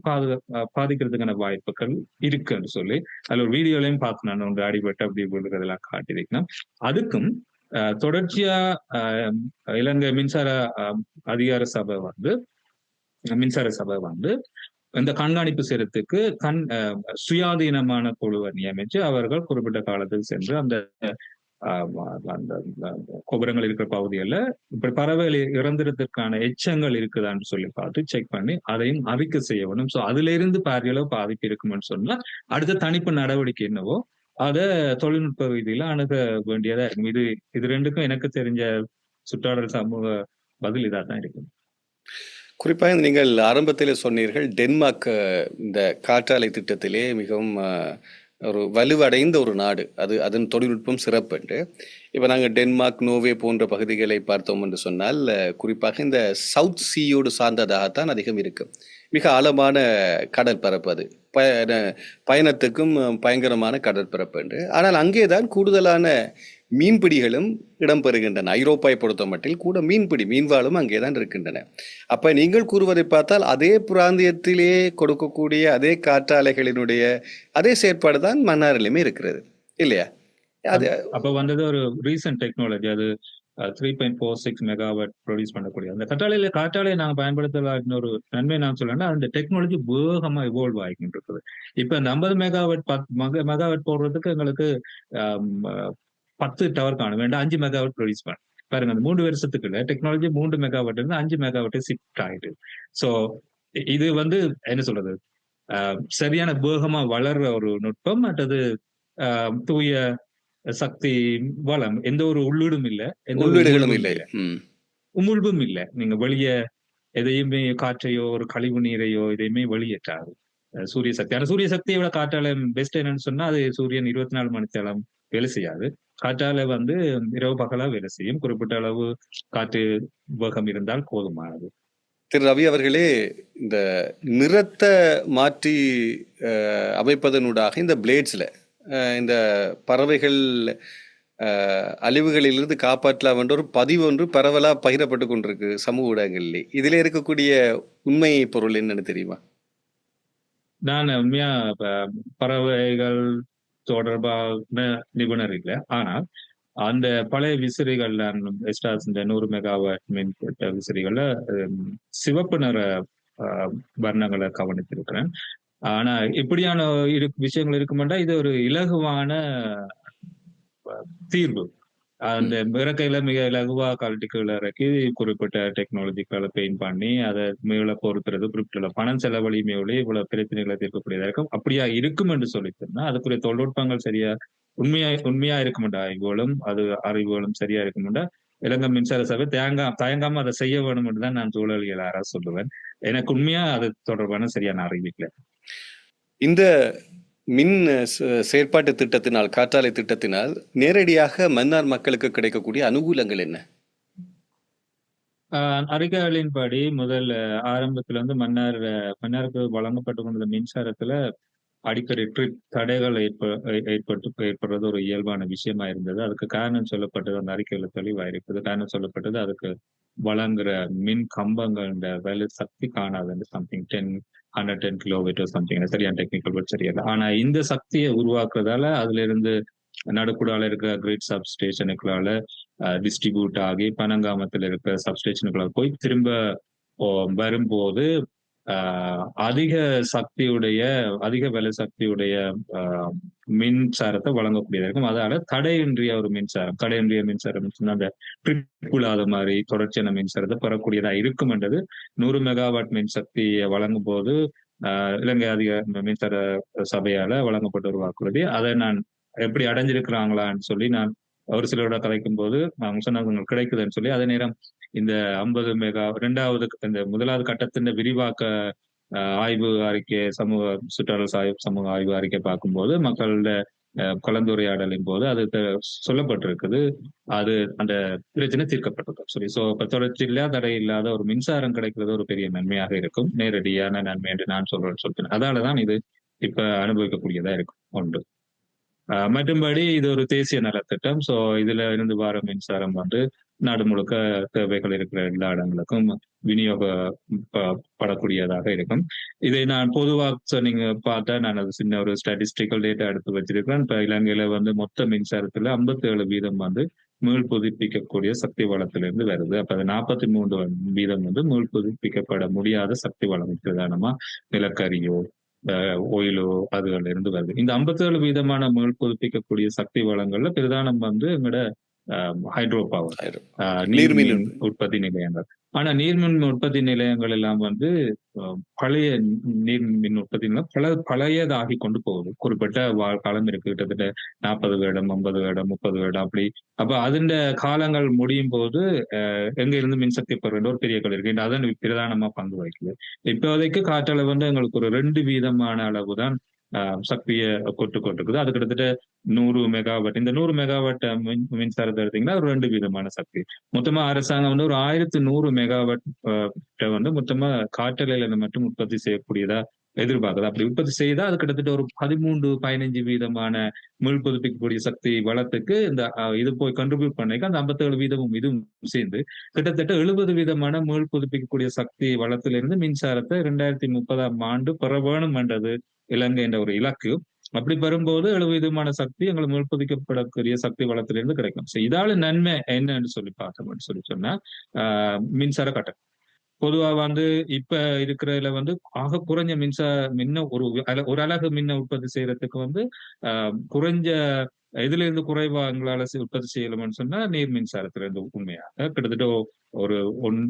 பாதிக்கிறதுக்கான வாய்ப்புகள் இருக்குன்னு சொல்லி அதுல ஒரு வீடியோலையும் பார்த்து நான் ஒன்று அடிபட்டு அப்படி விழுறதெல்லாம் காட்டியிருக்கேன். அதுக்கும் தொடர்ச்சியா இலங்கை அதிகார சபை வந்து மின்சார சபை வந்து இந்த கண்காணிப்பு செய்யறதுக்கு சுயாதீனமான குழுவை நியமிச்சு அவர்கள் குறிப்பிட்ட காலத்துக்கு சென்று அந்த அந்த கோபுரங்கள் இருக்கிற பகுதிகளில் இப்படி பறவைகள் இறந்துறதுக்கான எச்சங்கள் இருக்குதான்னு சொல்லி பார்த்து செக் பண்ணி அதையும் அறிக்கை செய்ய வேணும். ஸோ அதுல இருந்து பாரியளவு பாதிப்பு இருக்குமென்னு சொன்னா அடுத்த தணிப்பு நடவடிக்கை என்னவோ அதை தொழில்நுட்ப ரீதியில அணுக வேண்டியதா இருக்கும். இது ரெண்டுக்கும் எனக்கு தெரிஞ்ச சுற்றாடல் சமூக பதில் இதாக தான் இருக்கும். குறிப்பாக நீங்கள் ஆரம்பத்தில் சொன்னீர்கள் டென்மார்க் இந்த காற்றாலை திட்டத்திலே மிகவும் ஒரு வலுவடைந்த ஒரு நாடு, அதன் தொழில்நுட்பம் சிறப்புண்டு. இப்போ நாங்கள் டென்மார்க், நோர்வே போன்ற பகுதிகளை பார்த்தோம் என்று சொன்னால் குறிப்பாக இந்த சவுத் சீயோடு சார்ந்ததாகத்தான் அதிகம் இருக்கு. மிக ஆழமான கடற்பரப்பு, அது பயணத்துக்கும் பயங்கரமான கடற்பரப்பு உண்டு. ஆனால் அங்கேதான் கூடுதலான மீன்பிடிகளும் இடம்பெறுகின்றன. ஐரோப்பாவை பொறுத்த மட்டில் கூட மீன்வாழும் அங்கேதான் இருக்கின்றன. அப்ப நீங்கள் கூறுவதை பார்த்தால் அதே பிராந்தியத்திலே கொடுக்கக்கூடிய அதே காற்றாலைகளினுடைய அதே செயற்பாடு தான் மன்னாரிலுமே இருக்கிறது இல்லையா? அது அப்ப வந்தது ஒரு ரீசன்ட் டெக்னாலஜி. அது 3.46 மெகாவாட் ப்ரொடியூஸ் பண்ணக்கூடிய அந்த காற்றாலையை நாங்கள் பயன்படுத்தல. இன்னொரு நன்மை நான் சொல்லணும்னா அந்த டெக்னாலஜி வேகமா இவால்வ் ஆகிட்டு இருக்குது. இப்ப இந்த 50 மெகாவாட் போடுறதுக்கு எங்களுக்கு 10 டவர் காணும் வேண்டாம், 5 மெகாவாட் ப்ரொடியூஸ் பண்ண பாருங்க. அந்த 3 வருஷத்துக்குள்ள டெக்னாலஜி 3 மெகாவாட் இருந்து 5 மெகாவாட் ஷிஃப்ட் ஆயிடுது. ஸோ இது வந்து என்ன சொல்றது, சரியான வேகமா வளர்ற ஒரு நுட்பம். மற்றது தூய சக்தி வளம், எந்த ஒரு உள்ளீடும் இல்லை, உமிழ்வும் இல்லை. நீங்க வெளியே எதையுமே காற்றையோ ஒரு கழிவு நீரையோ எதையுமே வெளியேற்றாது சூரிய சக்தி. ஆனா சூரிய சக்தியை விட காற்றாலை பெஸ்ட் என்னன்னு சொன்னா அது சூரியன் 24 மணி நேரம் வேலை செய்யாது. காற்றாலை வந்து இரவு பகலா வேலை செய்யும். குறிப்பிட்ட அளவு காற்று வேகம் இருந்தால் போதுமானது. திரு ரவி அவர்களே, இந்த நிறத்தை மாற்றி அமைப்பதனூடாக இந்த பிளேட்ஸ்ல இந்த பறவைகள் அழிவுகளிலிருந்து காப்பாற்றலாம் என்ற ஒரு பதிவு ஒன்று பரவலா பகிரப்பட்டு கொண்டிருக்கு சமூக ஊடகங்களிலே. இதுல இருக்கக்கூடிய உண்மை பொருள் என்னன்னு தெரியுமா? நான் உண்மையா பறவைகள் தொடர்பான நிபுணர் இல்லை, ஆனால் அந்த பழைய விசிறிகள் 100 மெகாவாட் மின் விசிறிகள்ல சிவப்பு நிற வர்ணங்களை கவனித்திருக்கிறேன். ஆனா இப்படியான விஷயங்கள் இருக்குமெண்டா இது ஒரு இலகுவான தீர்வு. அந்த இறக்கையில மிக இலகுவா கழட்டிக்குள்ள இறக்கி குறிப்பிட்ட டெக்னாலஜிக்களை பெயிண்ட் பண்ணி அதை மேல பொறுத்துறது குறிப்பிட்ட பணம் செலவழியுமே இவ்வளவு பிரச்சனைகளை தீர்க்கக்கூடியதா இருக்கும். அப்படியா இருக்கும் என்று சொல்லித்தோம்னா அதுக்குரிய தொழில்நுட்பங்கள் சரியா உண்மையா இருக்குமெண்டா, அறிவுகளும் சரியா இருக்குமெண்டா இலங்கை மின்சார சபை தயங்காம அதை செய்ய வேணும் என்று தான் நான் சூழலியலாளரா சொல்லுவேன். எனக்கு உண்மையா அது தொடர்பான சரியான அறிவிக்கல. இந்த மின் செயற்பாட்டு திட்டத்தினால், காற்றாலை திட்டத்தினால் நேரடியாக மன்னார் மக்களுக்கு கிடைக்கக்கூடிய அனுகூலங்கள் என்ன? அறிக்கைகளின்படி முதல் ஆரம்பத்துல வந்து மன்னாருக்கு வழங்கப்பட்டு கொண்ட மின்சாரத்துல அடிக்கடி ட்ரிப் தடைகள் ஏற்படுறது ஒரு இயல்பான விஷயமா இருந்தது. அதுக்கு காரணம் சொல்லப்பட்டது அந்த அறிக்கையில தெளிவாயிருக்குது. காரணம் சொல்லப்பட்டது அதுக்கு வழங்குற மின் கம்பங்கள் வேலை சக்தி காணாது, சம்திங் 10 110 கிலோவாட் சம்திங், சரியான டெக்னிக்கல் வேர்ட் சரியில்லை. ஆனா இந்த சக்தியை உருவாக்குறதால அதுல இருந்து நடுக்குடால இருக்கிற கிரிட் சப்ஸ்டேஷனுக்குள்ளால டிஸ்ட்ரிபியூட் ஆகி பனங்காமத்தில் இருக்கிற சப்ஸ்டேஷனுக்குள்ள போய் திரும்ப வரும்போது அதிக சக்தியுடைய, அதிக விலை சக்தியுடைய மின்சாரத்தை வழங்கக்கூடியதா இருக்கும். அதால தடையின்றிய ஒரு மின்சாரம், தடையின்றிய மின்சாரம் சொன்னா அந்த ட்ரிப்புலாத மாதிரி தொடர்ச்சியான மின்சாரத்தை பெறக்கூடியதா இருக்கும் என்றது 100 மெகாவாட் மின் சக்தியை வழங்கும் போது இலங்கை அதிக மின்சார சபையால வழங்கப்பட்ட ஒரு வாக்குறுதி. அதை நான் எப்படி அடைஞ்சிருக்கிறாங்களான்னு சொல்லி நான் ஒரு சிலரோட கதைக்கும் போது அவங்க சொன்னாங்க கிடைக்குதுன்னு சொல்லி. அதே நேரம் இந்த 50 மெகா இந்த முதலாவது கட்டத்தின் விரிவாக்க ஆய்வு அறிக்கை, சமூக சுற்றாடல் சமூக ஆய்வு அறிக்கை பார்க்கும்போது மக்களோட கலந்துரையாடலின் போது அது சொல்லப்பட்டிருக்குது. அது அந்த பிரச்சனை தீர்க்கப்பட்டிருக்கும் சொல்லி. சோ இப்ப தொடர்ச்சி இல்லாத, தடை இல்லாத ஒரு மின்சாரம் கிடைக்கிறது ஒரு பெரிய நன்மையாக இருக்கும், நேரடியான நன்மை என்று நான் சொல்றேன். அதனாலதான் இது இப்ப அனுபவிக்கக்கூடியதா இருக்கும் ஒன்று. மற்றும்படி இது ஒரு தேசிய நலத்திட்டம். சோ இதுல இருந்து வர மின்சாரம் நாடு முழுக்க தேவைகள் இருக்கிற எல்லா இடங்களுக்கும் விநியோகப்படக்கூடியதாக இருக்கும். இதை நான் பொதுவாக நீங்க பார்த்தா, நான் அது சின்ன ஒரு ஸ்டாட்டிஸ்டிக்கல் டேட்டா எடுத்து வச்சிருக்கிறேன். இப்ப இலங்கையில மொத்த மின்சாரத்துல 57% மீள் புதுப்பிக்கக்கூடிய சக்தி வளத்திலிருந்து வருது. அப்ப அது 43% மீள் புதுப்பிக்கப்பட முடியாத சக்தி வளம், பிரதானமா நிலக்கரியோ ஒயிலோ அதுகள்ல இருந்து வருது. இந்த 57% மீள் புதுப்பிக்கக்கூடிய சக்தி வளங்கள்ல பிரதானம் எங்களோட ஹைட்ரோ பவர், நீர்மின் உற்பத்தி நிலையங்கள். ஆனா நீர்மின் உற்பத்தி நிலையங்கள் எல்லாம் பழைய நீர் மின் உற்பத்தி நிலையம் பழையதாகி கொண்டு போகுது. குறிப்பிட்ட காலம் இருக்கு, கிட்டத்தட்ட 40 வருடம், 50 வருடம், 30 வருடம் அப்படி. அப்ப அதன் காலங்கள் முடியும் போது எங்க இருந்து மின்சக்தி பெறுகின்ற ஒரு பெரிய கல் இருக்கு, அதன் பிரதானமா பங்கு வகிக்குது. இப்போதைக்கு காற்றளவு எங்களுக்கு ஒரு 2% அளவு தான் சக்தியை கொண்டிருக்குது. அது கிட்டத்தட்ட 100 மெகாவாட். இந்த 100 மெகாவாட் மின்சாரத்தை எடுத்தீங்கன்னா ஒரு 2% சக்தி. மொத்தமா அரசாங்கம் ஒரு 1100 மெகாவாட் மொத்தமா காற்றலையில மட்டும் உற்பத்தி செய்யக்கூடியதா எதிர்பார்க்குது. அப்படி உற்பத்தி செய்தா அது கிட்டத்தட்ட ஒரு 13-15% மீள் புதுப்பிக்கக்கூடிய சக்தி வளத்துக்கு இந்த இது போய் கண்ட்ரிபியூட் பண்ணிக்க அந்த 57% இதுவும் சேர்ந்து கிட்டத்தட்ட 70% மீள் புதுப்பிக்கக்கூடிய சக்தி வளத்திலிருந்து மின்சாரத்தை 2030 பெற வேணும் என்றது இலங்கை என்ற ஒரு இலக்கு. அப்படி வரும்போது 70% சக்தி எங்களை மீள் புதுப்பிக்கப்படக்கூடிய சக்தி வளத்திலிருந்து கிடைக்கும். இதால நன்மை என்னன்னு சொல்லி பார்த்தோம்னு சொல்லி சொன்னா, மின்சார கட்டணம் பொதுவா இப்ப இருக்கிறதுல ஆக குறைஞ்ச மின்ன ஒரு அலகு மின்ன உற்பத்தி செய்யறதுக்கு குறைஞ்ச இதுல இருந்து குறைவா எங்களால உற்பத்தி செய்யலாம்னு சொன்னா நீர் மின்சாரத்துல இருந்து உண்மையாக கிட்டத்தட்ட ஒரு 1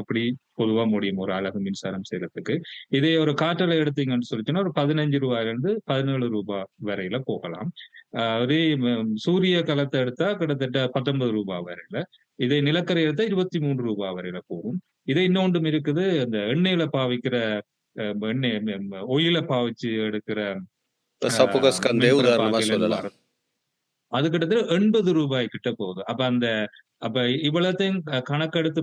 அப்படி பொதுவா முடியும் ஒரு அலகு மின்சாரம் செய்யறதுக்கு. இதே ஒரு காற்றலை எடுத்தீங்கன்னு சொல்லிச்சுன்னா ஒரு 15 ரூபாயிலிருந்து 17 ரூபாய் வரையில போகலாம். அதே சூரிய கலத்தை எடுத்தா கிட்டத்தட்ட 19 ரூபாய் வரையில, இதை நிலக்கரி எடுத்தா 23 ரூபாய் வரையில போகும். இதை இன்னொன்றும் இருக்குது, அந்த எண்ணெயில பாவிக்கிற ஒயில பாவிச்சு எடுக்கிற அது கிட்டத்தட்ட 80 ரூபாய் கிட்ட போகுது. அப்ப இவ்வளத்தையும் கணக்கெடுத்து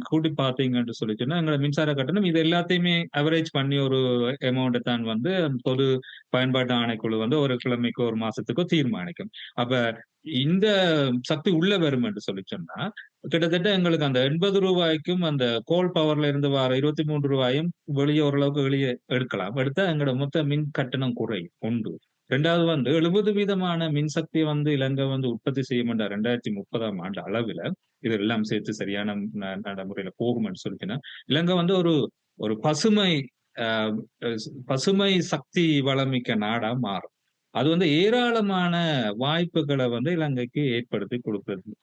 கூட்டி பாத்தீங்கன்னு சொல்லிச்சுன்னா எங்களோட மின்சார கட்டணம் இது எல்லாத்தையுமே அவரேஜ் பண்ணி ஒரு அமௌண்ட் தான் பொது பயன்பாட்டு ஆணைக்குழு ஒரு கிழமைக்கோ ஒரு மாசத்துக்கோ தீர்மானிக்கும். அப்ப இந்த சக்தி உள்ள வரும் என்று சொல்லி சொன்னா கிட்டத்தட்ட எங்களுக்கு அந்த 80 ரூபாய்க்கும் அந்த கோல் பவர்ல இருந்து வர 23 ரூபாயும் வெளியே ஓரளவுக்கு வெளியே எடுக்கலாம். எடுத்தா எங்களோட மொத்த மின் கட்டணம் குறையும் ஒன்று. ரெண்டாவது 70% மின்சக்தி இலங்கை உற்பத்தி செய்யும் 2030 அளவுல இது எல்லாம் சேர்த்து சரியான நடைமுறையில போகும் சொல்லிச்சுன்னா இலங்கை ஒரு பசுமை சக்தி வளமிக்க நாடா மாறும். அது ஏராளமான வாய்ப்புகளை இலங்கைக்கு ஏற்படுத்தி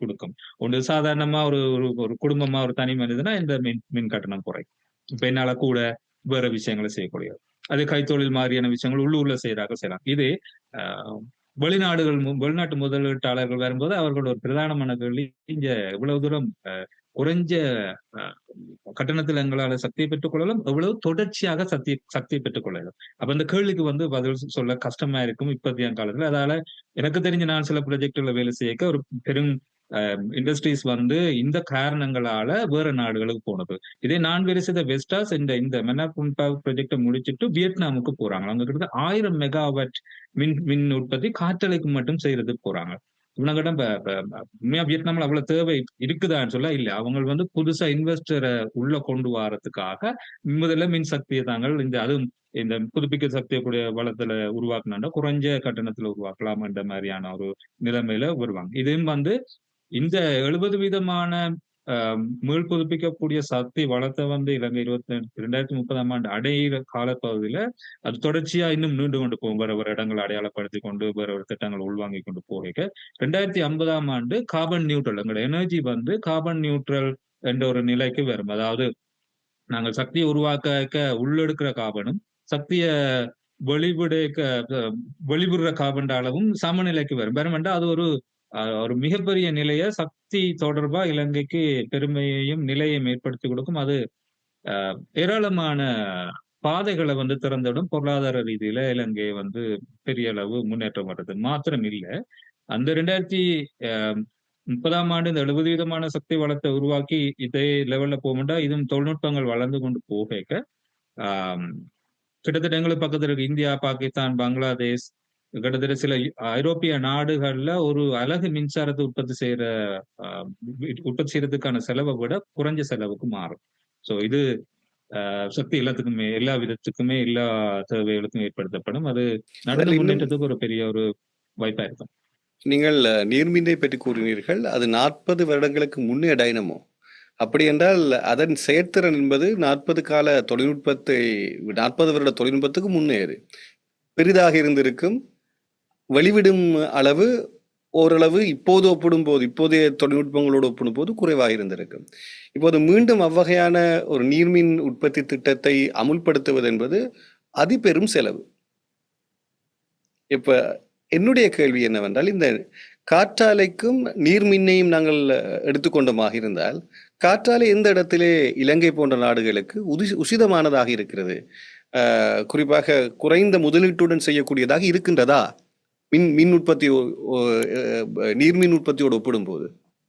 கொடுக்கும். ஒன்று சாதாரணமா ஒரு குடும்பமா ஒரு தனி மனிதனா இந்த மின் கட்டணம் குறையும். இப்ப என்னால கூட வேற விஷயங்களை செய்யக்கூடியது. அது கைத்தொழில் மாதிரியான விஷயங்கள் உள்ளூர்ல செய்யலாம். இது வெளிநாட்டு முதலீட்டாளர்கள் வரும்போது அவர்கள் ஒரு பிரதானமான கேள்வி, இங்க இவ்வளவு தூரம் குறைஞ்ச கட்டணத்தில் எங்களால சக்தியை பெற்றுக் கொள்ளலாம், எவ்வளவு தொடர்ச்சியாக சக்தியை பெற்றுக் கொள்ளலாம். அப்ப இந்த கேள்விக்கு பதில் சொல்ல கஷ்டமா இருக்கும் இப்பத்திய காலத்துல. அதனால எனக்கு தெரிஞ்ச நான் சில ப்ராஜெக்டுகளை வேலை செய்ய ஒரு பெரும் இண்டஸ்ட்ரீஸ் இந்த காரணங்களால வேற நாடுகளுக்கு போனது. இதே நான் வேலை செய்த வெஸ்டாஸ் இந்த மெனாபுன்பா ப்ராஜெக்டை முடிச்சுட்டு வியட்நாமுக்கு போறாங்க. அங்க கிட்ட 1000 மெகாவாட் மின் உற்பத்தி காற்றலைக்கு மட்டும் செய்யறதுக்கு போறாங்க. இவனங்கிட்ட உண்மையா வியட்நாம்ல அவ்வளவு தேவை இருக்குதான்னு சொல்ல இல்ல. அவங்க வந்து புதுசா இன்வெஸ்டரை உள்ள கொண்டு வரதுக்காக முதல்ல மின் சக்தியை தாங்கள் அதுவும் இந்த புதுப்பிக்க சக்தியக்கூடிய வளத்துல உருவாக்குனா குறைஞ்ச கட்டணத்துல உருவாக்கலாம் என்ற மாதிரியான ஒரு நிலைமையில வருவாங்க. இதையும் வந்து இந்த 70% மீள் புதுப்பிக்கக்கூடிய சக்தி வளத்தை வந்து இலங்கை 2030 அடையிற காலப்பகுதியில அது தொடர்ச்சியா இன்னும் நீண்டு கொண்டு போகும். வேற வேற இடங்களை அடையாளப்படுத்தி கொண்டு வேற ஒரு திட்டங்களை உள்வாங்கி கொண்டு போக 2050 கார்பன் நியூட்ரல் எங்களோட எனர்ஜி வந்து கார்பன் நியூட்ரல் என்ற ஒரு நிலைக்கு வரும். அதாவது நாங்கள் சக்தியை உருவாக்க உள்ளெடுக்கிற கார்பனும் சக்திய வெளிவிடுக்க வெளிவிடுற கார்பன் அளவும் சமநிலைக்கு வரும். வேணுமென்றா அது ஒரு மிகப்பெரிய நிலைய சக்தி தொடர்பா இலங்கைக்கு பெருமையையும் நிலையையும் ஏற்படுத்தி கொடுக்கும். அது ஏராளமான பாதைகளை வந்து திறந்துவிடும். பொருளாதார ரீதியில இலங்கை வந்து பெரிய அளவு முன்னேற்றம் வர்றது மாத்திரம் இல்ல. அந்த 2030 இந்த 70% சக்தி வளத்தை உருவாக்கி இதே லெவல்ல போகும்டா இதுவும் தொழில்நுட்பங்கள் வளர்ந்து கொண்டு போக ஆஹ் கிட்டத்தட்ட எங்களுக்கு பக்கத்துல இருக்கு இந்தியா, பாகிஸ்தான், பங்களாதேஷ், கிட்டத்தட்ட சில ஐரோப்பிய நாடுகள்ல ஒரு அலகு மின்சாரத்தை உற்பத்தி செய்யறதுக்கான செலவை விட குறைஞ்ச செலவுக்கு மாறும். சோ இது சக்தி எல்லாத்துக்குமே எல்லா விதத்துக்குமே எல்லா தேவைகளுக்கும் ஏற்படுத்தப்படும். அது நடந்த அதில் இன்னும் முன்னேற்றத்துக்கு ஒரு பெரிய ஒரு வாய்ப்பா இருக்கும். நீங்கள் நீர்மினை பற்றி கூறினீர்கள். அது 40 வருடங்களுக்கு முன்னே டைனமோ. அப்படி என்றால் அதன் செயற்திறன் என்பது 40 வருட தொழில்நுட்பத்துக்கு முன்னேறு பெரிதாக இருந்திருக்கும். வெளிவிடும் அளவு ஓரளவு இப்போதைய தொழில்நுட்பங்களோடு ஒப்பிடும்போது குறைவாக இருந்திருக்கும். இப்போது மீண்டும் அவ்வகையான ஒரு நீர்மின் உற்பத்தி திட்டத்தை அமுல்படுத்துவது என்பது அதிபெரும் செலவு. இப்ப என்னுடைய கேள்வி என்னவென்றால், இந்த காற்றாலைக்கும் நீர்மின்னையும் நாங்கள் எடுத்துக்கொண்டோமாக இருந்தால், காற்றாலை எந்த இடத்திலே இலங்கை போன்ற நாடுகளுக்கு உசிதமானதாக இருக்கிறது? குறிப்பாக குறைந்த முதலீட்டுடன் செய்யக்கூடியதாக இருக்கின்றதா மின் உற்பத்தி நீர்மின் உற்பத்தியோடு ஒப்பிடும்போது?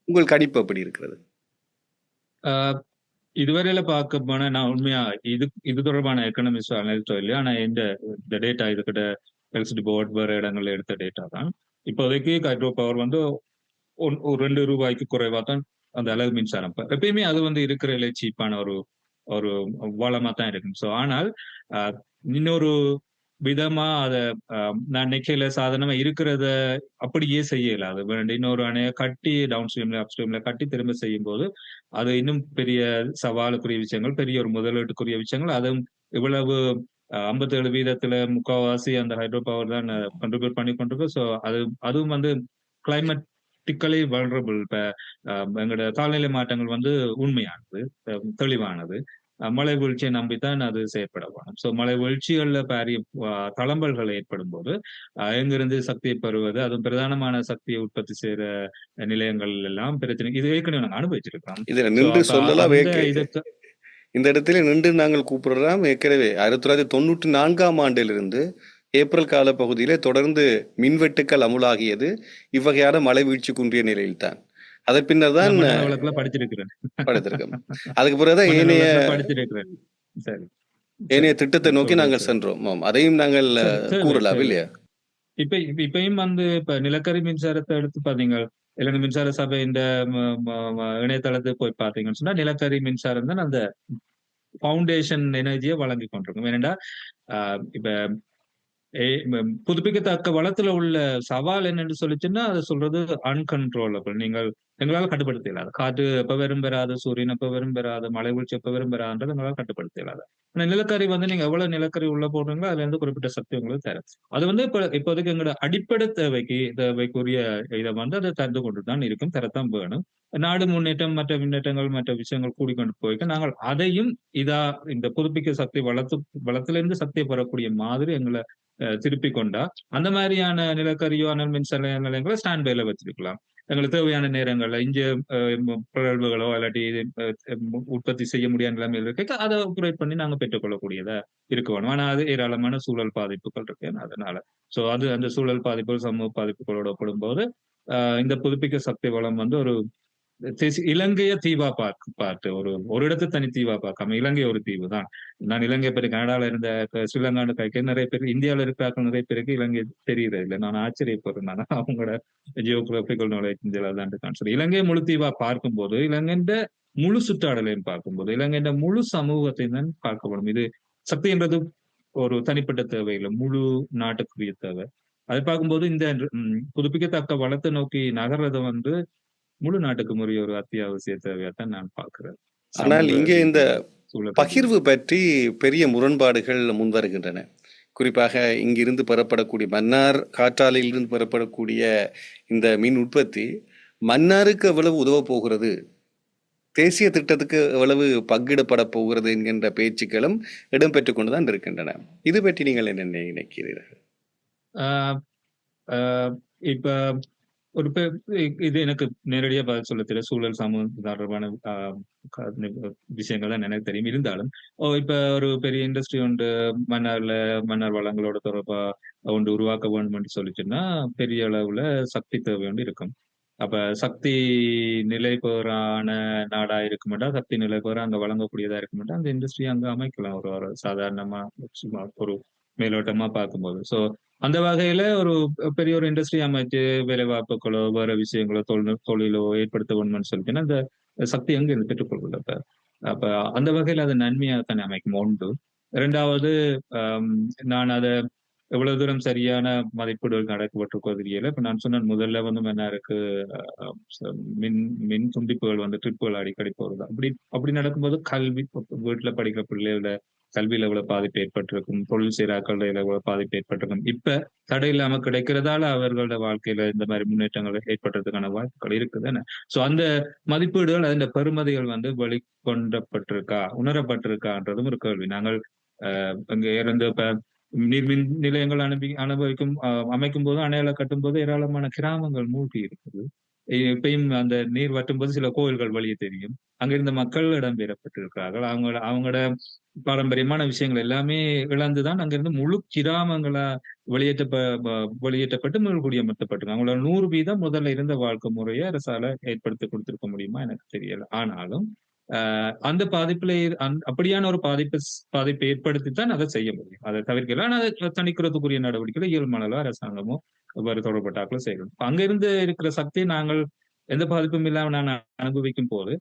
உங்கள் கணிப்பு எப்படி இருக்கிறது? இதுவரையில பார்க்க போனா நான் உண்மையா இது தொடர்பான எக்கனாமிக்ஸ் அனலிஸ்டோ இல்லையா, ஆனா இந்த டேட்டா இதுகிட்ட எலக்ட்ரிசிட்டி போர்டு வேற இடங்கள்ல எடுத்த டேட்டா தான். இப்போதைக்கு ஹைட்ரோ பவர் வந்து ஒரு ₹2 குறைவா தான் அந்த அலகு மின்சாரம். எப்பயுமே அது வந்து இருக்கிற சீப்பான ஒரு வளமா தான் இருக்கும். ஸோ ஆனால் இன்னொரு விதமா அதை நான் நினைக்கல சாதனமா இருக்கிறத அப்படியே செய்யல. அது வேண்டி இன்னொரு அணைய கட்டி டவுன் ஸ்ட்ரீம்ல அப் ஸ்ட்ரீம்ல கட்டி திரும்ப செய்யும் போது அது இன்னும் பெரிய சவாலுக்குரிய விஷயங்கள், பெரிய ஒரு முதலீட்டுக்குரிய விஷயங்கள். அதுவும் இவ்வளவு 57% முக்கால்வாசி அந்த ஹைட்ரோ பவர் தான் கண்ட்ரிபியூட் பண்ணி கொண்டிருக்கு. ஸோ அதுவும் வந்து கிளைமேட்டிக்கலி வல்னரபிள். இப்ப எங்களோட காலநிலை மாற்றங்கள் வந்து உண்மையானது, தெளிவானது. மழை வீழ்ச்சியை நம்பித்தான் அது செயற்பட வேணும். ஸோ மழை வீழ்ச்சிகள்ல பாரிய தளம்பல்கள் ஏற்படும் போது எங்கிருந்து சக்தியை பெறுவது, அதுவும் பிரதானமான சக்தியை உற்பத்தி செய்யற நிலையங்கள் எல்லாம் பிரச்சனை. இது ஏற்கனவே நாங்கள் அனுபவிச்சிருக்கிறோம். இதுல நின்று சொல்லலாம். இந்த இடத்துல நின்று நாங்கள் கூப்பிடுறோம். ஏற்கனவே 1994 ஏப்ரல் கால பகுதியிலே தொடர்ந்து மின்வெட்டுக்கள் அமுலாகியது இவ்வகையான மழை வீழ்ச்சி குன்றிய நிலையில்தான். அதன் பின்னர் தான் படிச்சிருக்கிறேன். அதுக்கு பிறகுதான் ஏனைய திட்டத்தை நோக்கி நாங்கள் சென்றோம். அதையும் நாங்கள் கூறலாம் இல்லையா? இப்பயும் வந்து இப்ப நிலக்கரி மின்சாரத்தை எடுத்து பாத்தீங்க, இலங்கை மின்சார சபை இந்த இணையதளத்துக்கு போய் பாத்தீங்கன்னு சொன்னா நிலக்கரி மின்சாரம் தான் அந்த பவுண்டேஷன் எனர்ஜியை வழங்கி கொண்டிருக்கும். ஏனென்றா இப்ப புதுப்பிக்கத்தக்க வளத்துல உள்ள சவால் என்னன்னு சொல்லிச்சுன்னா அது சொல்றது அன்கன்ட்ரோலபிள். எங்களால் கட்டுப்படுத்த இயலாது. காற்று எப்ப வெறும் பெறாது, சூரியன் எப்ப வெறும் பெறாது, மழை வீழ்ச்சி எப்ப வெறும் பெறாதுன்றது எங்களால் கட்டுப்படுத்த இயலாது. ஆனா நிலக்கரி வந்து நீங்க எவ்வளவு நிலக்கரி உள்ள போடுறீங்களோ அதுல இருந்து குறிப்பிட்ட சக்தி உங்களுக்கு தரும். அது வந்து இப்போதைக்கு எங்களோட அடிப்படை தேவைக்குரிய இதை வந்து அதை தந்து கொண்டுதான் இருக்கும், தரத்தான் வேணும். நாடு முன்னேற்றம், மற்ற முன்னேற்றங்கள், மற்ற விஷயங்கள் கூடிக்கொண்டு போய்க்க நாங்கள் அதையும் இந்த புதுப்பிக்க சக்தி வளத்திலிருந்து சக்தியை பெறக்கூடிய மாதிரி எங்களை திருப்பி கொண்டா அந்த மாதிரியான நிலக்கரியோ அனல் மின்சார நிலையங்களை ஸ்டாண்ட் பைல வச்சிருக்கலாம். எங்களுக்கு தேவையான நேரங்கள்ல பிறழ்வுகளோ இல்லாட்டி உற்பத்தி செய்ய முடியாத நிலைமையில் இருக்க அதை ஆப்ரேட் பண்ணி நாங்க பெற்றுக்கொள்ளக்கூடியதா இருக்க வேணும். ஆனா அது ஏராளமான சூழல் பாதிப்புகள் இருக்கு அதனால. சோ அந்த சூழல் பாதிப்புகள், சமூக பாதிப்புகளோட ஒப்பிடும்போது இந்த புதுப்பிக்க சக்தி வளம் வந்து ஒரு இலங்கைய தீவா பார்த்து ஒரு இடத்தை தனி தீவா பார்க்காம இலங்கை ஒரு தீவு தான். நான் இலங்கை பேரு கனடால இருந்த ஸ்ரீலங்கான்னு கைக்க நிறைய பேர் இந்தியாவில இருக்கிறார்கள், நிறைய பேருக்கு இலங்கை தெரியுது இல்லை. நான் ஆச்சரியப்படுறேன். நான் அவங்களோட ஜியோகிராபிக்கல் நாலேஜ் இந்தியாவில தான் இருக்கான்னு சொல்லி இலங்கையை முழு தீவா பார்க்கும்போது இலங்கைன்ற முழு சுற்றாடலையும் பார்க்கும்போது இலங்கைன்ற முழு சமூகத்தையும் தான் பார்க்கப்படும். இது சக்தி என்றது ஒரு தனிப்பட்ட தேவை இல்லை, முழு நாட்டுக்குரிய தேவை. அதை பார்க்கும்போது இந்த புதுப்பிக்கத்தக்க வளத்தை நோக்கி நகர்றதை முழு நாட்டுக்கு உரிய ஒரு அத்தியாவசிய தேவையாத்தான் நான் பார்க்கிறேன். ஆனால் இங்கே இந்த சூழல் பகிர்வு பற்றி பெரிய முரண்பாடுகள் முன்வருகின்றன. குறிப்பாக இங்கிருந்து பெறப்படக்கூடிய மன்னார் காற்றாலையிலிருந்து பெறப்படக்கூடிய இந்த மின் உற்பத்தி மன்னாருக்கு எவ்வளவு உதவ போகிறது, தேசிய திட்டத்துக்கு எவ்வளவு பங்கிடப்பட போகிறது என்கின்ற பேச்சுக்களும் இடம்பெற்றுக் கொண்டுதான் இருக்கின்றன. இது பற்றி நீங்கள் என்ன நினைக்கிறீர்கள்? ஆஹ் ஆஹ் இப்ப ஒரு இது எனக்கு நேரடியா பதில் சொல்ல தெரியல. சூழல் சமூகம் தொடர்பான விஷயங்கள் தான் எனக்கு தெரியும். இருந்தாலும் இப்ப ஒரு பெரிய இண்டஸ்ட்ரி ஒன்று மன்னார் வளங்களோட தொடர்பா ஒன்று உருவாக்க வேண்டும் என்று சொல்லிச்சுன்னா பெரிய அளவுல சக்தி தேவை ஒன்று இருக்கும். அப்ப சக்தி நிலை பெறான நாடா இருக்க மாட்டா, சக்தி நிலை பெற அங்க வழங்கக்கூடியதா இருக்க மாட்டா, அந்த இண்டஸ்ட்ரி அங்க அமைக்கலாம். ஒரு சாதாரணமா சும்மா ஒரு மேலோட்டமா பார்க்கும்போது. சோ அந்த வகையில ஒரு பெரிய ஒரு இண்டஸ்ட்ரி அமைச்சு வேலை வாய்ப்புகளோ வேற விஷயங்களோ தொழிலோ ஏற்படுத்த வேணும்னு சொல்லிட்டுன்னா அந்த சக்தி எங்க இருந்து பெற்றுக்கொள்வது. அப்ப அந்த வகையில அது நன்மையாகத்தானே அமைக்கும் ஒன்று. இரண்டாவது, நான் அதை எவ்வளவு தூரம் சரியான மதிப்பீடுகள் நடக்கப்பட்டிருக்கோ தெரியல. இப்ப நான் சொன்ன முதல்ல மன்னாருக்கு மின் மின் துண்டிப்புகள் ட்ரிப்புகள் அடிக்கடி போறது. அப்படி நடக்கும்போது கல்வி, வீட்டுல படிக்கிற பிள்ளைகளோட கல்வியில எவ்வளவு பாதிப்பு ஏற்பட்டிருக்கும், தொழில் செய்யறாக்கள் எவ்வளவு பாதிப்பு ஏற்பட்டிருக்கும். இப்ப தடை இல்லாம கிடைக்கிறதால அவர்களோட வாழ்க்கையில இந்த மாதிரி முன்னேற்றங்கள் ஏற்படுறதுக்கான வாய்ப்புகள் இருக்குதுன்னு. சோ அந்த மதிப்பீடுகள் அந்த பெறுமதிகள் வெளிக்கொண்டப்பட்டிருக்கா, உணரப்பட்டிருக்கான்றதும் ஒரு கேள்வி. நாங்கள் அங்க இருந்து இப்ப நீர்மின் நிலையங்கள் அமைக்கும் போது அணைகளை கட்டும் போது ஏராளமான கிராமங்கள் மூழ்கி இருக்குது. இப்பயும் அந்த நீர் வட்டும் போது சில கோயில்கள் வழியே தெரியும். அங்கிருந்த மக்கள் இடம்பெயரப்பட்டிருக்கிறார்கள். அவங்களோட பாரம்பரியமான விஷயங்கள் எல்லாமே இழந்துதான் அங்கிருந்து முழு கிராமங்களா வெளியேற்றப்பட்டு மீள்குடியமர்த்தப்பட்டிருக்காங்க. அவங்களோட 100% முதல்ல இருந்த வாழ்க்கை முறையை அரசால ஏற்படுத்தி கொடுத்திருக்க முடியுமா எனக்கு தெரியல. ஆனாலும் அந்த பாதிப்புல அப்படியான ஒரு பாதிப்பை ஏற்படுத்தித்தான் அதை செய்ய முடியும். அதை தவிர்க்கலாம். ஆனா அதை தணிக்கிறதுக்குரிய நடவடிக்கைகளை இயல்பான அரசாங்கமோ வேறு தொடர்பட்டாக்களும் செய்யணும். அங்க இருந்து இருக்கிற சக்தியை நாங்கள் எந்த பாதிப்பும் இல்லாம நான் அனுபவிக்கும் போது